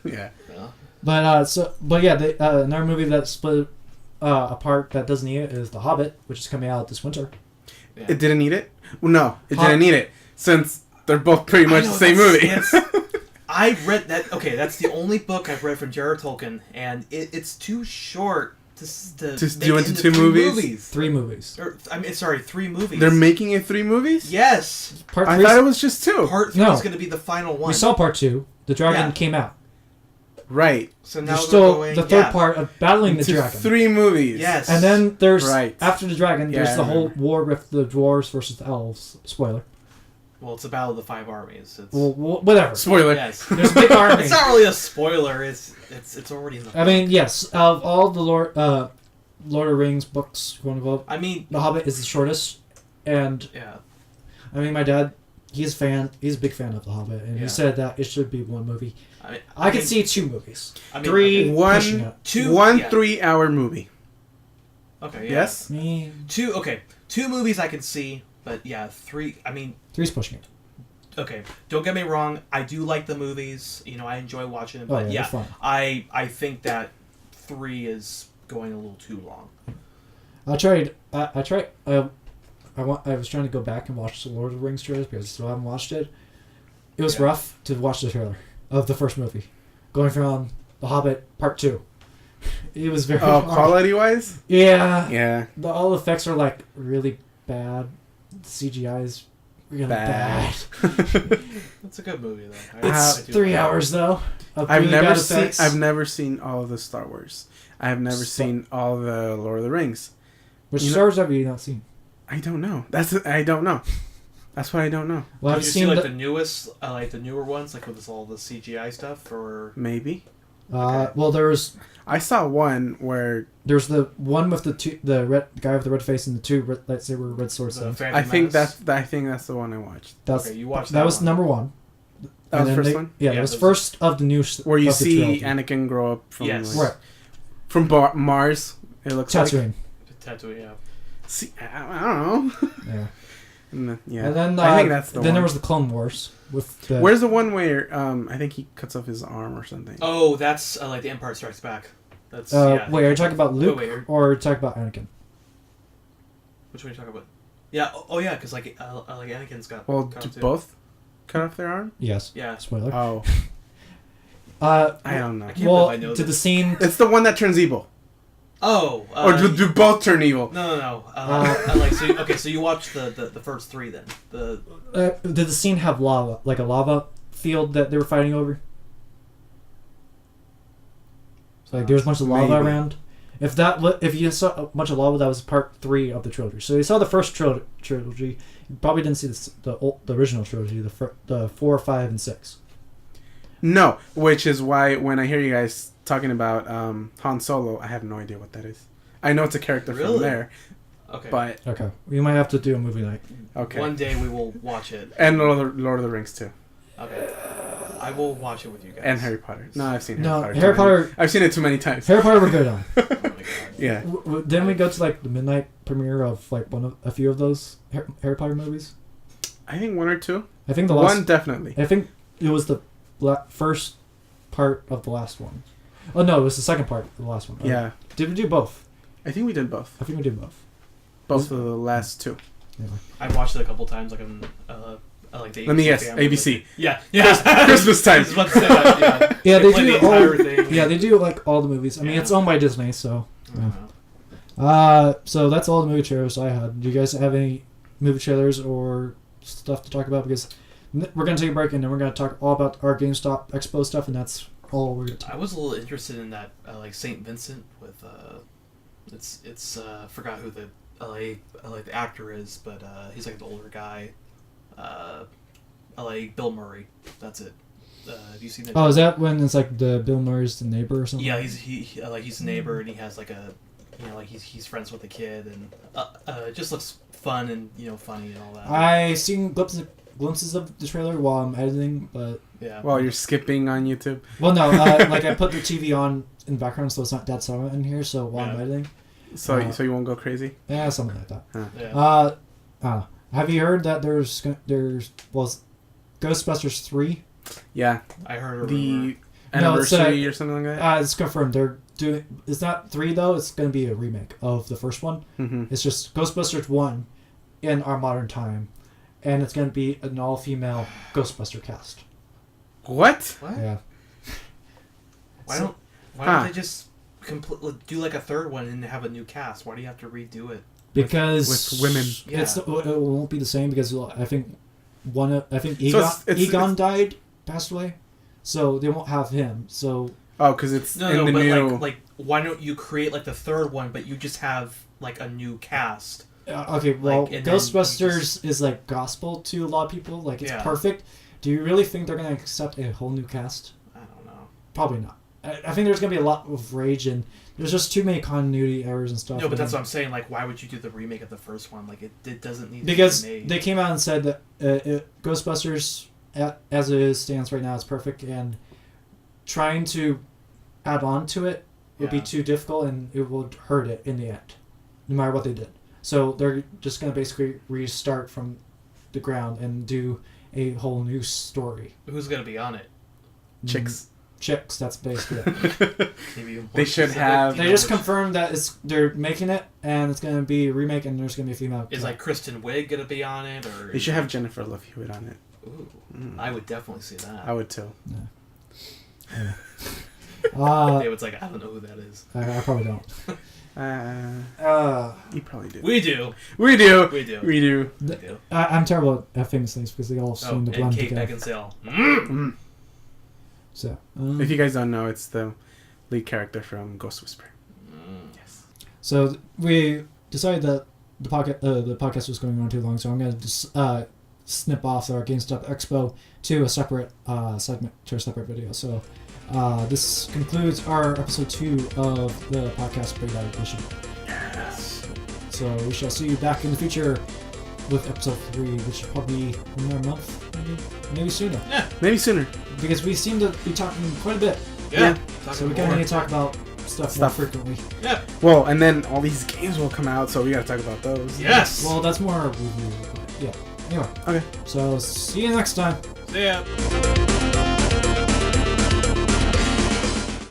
Yeah. Yeah. But yeah, another movie that split apart that doesn't need it is The Hobbit, which is coming out this winter. Yeah. It didn't need it. Well, no, it Huh. didn't need it since they're both pretty much I know, the same that's- movie. I read that. Okay, that's the only book I've read from J.R.R. Tolkien, and it's too short to To make do into into 2 three movies? 3 movies. Or, I mean, sorry, 3 movies. They're making it 3 movies. Yes. Part I 3. thought it was just 2. Part 3 No. is going to be the final one. We saw Part 2. The dragon Yeah. came out. Right. So now There's they're still going, the third yeah. part of battling the Into dragon. 3 movies. Yes. And then there's Right. after the dragon, Yeah, there's I the whole remember. war with the dwarves versus the elves. Spoiler. Well, it's a battle of the 5 armies. It's, Well, whatever. Spoiler. yes. There's a big army. It's not really a spoiler. It's already in the. I mean, yes, of all the Lord of the Rings books, quote unquote, I mean, The Hobbit is the shortest. And yeah. I mean, my dad, he's a big fan of The Hobbit, and Yeah. he said that it should be 1 movie. I I could mean, see 2 movies. I mean, 3 One- pushing it. 2. One yeah. 3-hour movie. Okay. Yeah. Yes. Me, 2. Okay. 2 movies I can see, but yeah, 3. I mean, 3's pushing it. okay. Don't get me wrong. I do like the movies. I enjoy watching them. Oh, But yeah, yeah, they're fun. I think that 3 is going a little too long. I tried. I was trying to go back and watch the Lord of the Rings trailers because I still haven't watched it. It was Yeah. rough to watch the trailer of the first movie, going from The Hobbit Part 2. It was very Oh, hard. quality-wise? Yeah. Yeah. All the effects are like really bad. CGI is really bad. It's a good movie though. It's I do 3 like it. hours though. Of I've really never bad seen. effects. I've never seen all of the Star Wars. I have never Sta- seen all the Lord of the Rings. Which you know- Star Wars have you not seen? I don't know. I don't know. That's what I don't know. Well, Did I've you see seen like the, the newest, like the newer ones, like with all the CGI stuff, or Maybe. well, there's I saw one where the one with the red guy with the red face and the 2 lightsaber red swords. the thing. Phantom I think Menace? that's the one I watched. That's Okay, you watched that that was one. number 1. That was And the then first one. Yeah, Yeah, that was those- first of the new. Where you of the see trilogy. Anakin grow up from Yes. Right. from Mars. It looks like. Tatooine. Tatooine, yeah. See, I don't know. Yeah. And then, yeah. And then I think that's the then one. there was the Clone Wars with the. Where's the one where I think he cuts off his arm or something? Oh, that's like the Empire Strikes Back. That's Wait, are you talking about Luke wait, are- or are you talking about Anakin? Which one are you talking about? Yeah. Oh, yeah, because like Anakin's got. Well, got do too. both cut off their arm? Yes. Yeah. Spoiler. Oh, I I don't know. I can't well, believe I know to the this. scene. It's the one that turns evil, Oh. or do both turn evil? No. So you watched the first 3 then. Did the scene have lava, like a lava field that they were fighting over? So, like there was a bunch of lava Maybe. around, If you saw a bunch of lava, that was part 3 of the trilogy. So you saw the first trilogy. You probably didn't see the original trilogy, the 4, 5, and 6. No, which is why when I hear you guys talking about Han Solo, I have no idea what that is. I know it's a character from there, Okay. but Okay, we might have to do a movie night. okay. One day we will watch it. And Lord of the Rings too, Okay. I will watch it with you guys. and Harry Potter. No, I've seen No, Harry Potter. Harry Potter. I've seen it too many times. Harry Potter, we're good on. Oh my god. Yeah. Then we go to like the midnight premiere of like a few of those Harry Potter movies. I think 1 or 2. I think the last One definitely. I think it was the first part of the last one. Oh no, it was the second part of the last one. Yeah. Did we do both? I think we did both. I think we did both. Both of the last 2. Anyway. I watched it a couple times, like on like the. Let me guess. family. ABC. Yeah. Yeah. Christmas I time. was about to say that. Yeah. Yeah, they play do the entire all. thing. Yeah, they do like all the movies. I mean, Yeah. it's owned by Disney, so. I don't Yeah. know. So that's all the movie trailers I had. Do you guys have any movie trailers or stuff to talk about? Because we're gonna take a break and then we're gonna talk all about our GameStop Expo stuff, and that's all we're gonna talk. I was a little interested in that, like Saint Vincent with it's forgot who the the actor is, but he's like an older guy. I like Bill Murray. That's it. Have you seen that? Oh, is that when it's like the Bill Murray's the neighbor or something? Yeah, he's a neighbor and he has like a like he's friends with a kid and it just looks fun and funny and all that. I seen glimpses of the trailer while I'm editing, but Yeah. While you're skipping on YouTube. well, no, like I put the TV on in the background so it's not dead silent in here. So while I'm Yeah. editing, So you won't go crazy? yeah, something like that. Yeah. Have you heard that there's Ghostbusters 3? Yeah. I heard a rumor. The No, it's, anniversary or something like that? It's confirmed. They're doing. It's not 3 though. It's going to be a remake of the first one. Mm-hmm. It's just Ghostbusters 1 in our modern time, and it's going to be an all-female Ghostbuster cast. What? What? Yeah. Why don't they just do like a third one and have a new cast? Why do you have to redo it? Because with women. Yeah. it won't be the same because I think Egon, So it's Egon died, passed away, so they won't have him. So Oh, because it's No, in the but new... like why don't you create like the third one, but you just have like a new cast? okay, well, Like, and then Ghostbusters is like gospel to a lot of people. Like it's Yeah. perfect. Do you really think they're gonna accept a whole new cast? I don't know. Probably not. I think there's gonna be a lot of rage and there's just too many continuity errors and stuff. No, but that's what I'm saying. Like, why would you do the remake of the first one? Like, it doesn't need because to be made. they came out and said that Ghostbusters as it is stands right now is perfect, and trying to add on to it would be Yeah. too difficult and it would hurt it in the end, no matter what they did. So they're just gonna basically restart from the ground and do a whole new story. Who's gonna be on it? Chicks. Chicks, that's basically it. Maybe more They should specific, have- you They know, just which- confirmed that they're making it and it's gonna be a remake and there's gonna be a female. Is like Kristen Wiig gonna be on it, or They should have Jennifer Love Hewitt on it. Ooh, Mm. I would definitely see that. I would too. David's like, I don't know who that is. I probably don't. You probably do. We do. We do. We do. We do. We do. I'm terrible at famous things because they all Oh, seem to and blend Kate together. Beckinsale. Mm. So, If you guys don't know, it's the lead character from Ghost Whisperer. Yes. so we decided that the podcast was going on too long, so I'm going to snip off our GameStop Expo to a separate segment, to a separate video. So this concludes our episode 2 of the podcast Breakdown Edition. Yes. So we shall see you back in the future with episode 3, which will probably be in another month, maybe sooner, Maybe sooner. because we seem to be talking quite a bit. Yeah. So we kind of need to talk about stuff more frequently. Yeah. Well, and then all these games will come out, so we gotta talk about those. Yes. Well, that's more review. But yeah. Anyway. Okay. So see you next time. See ya.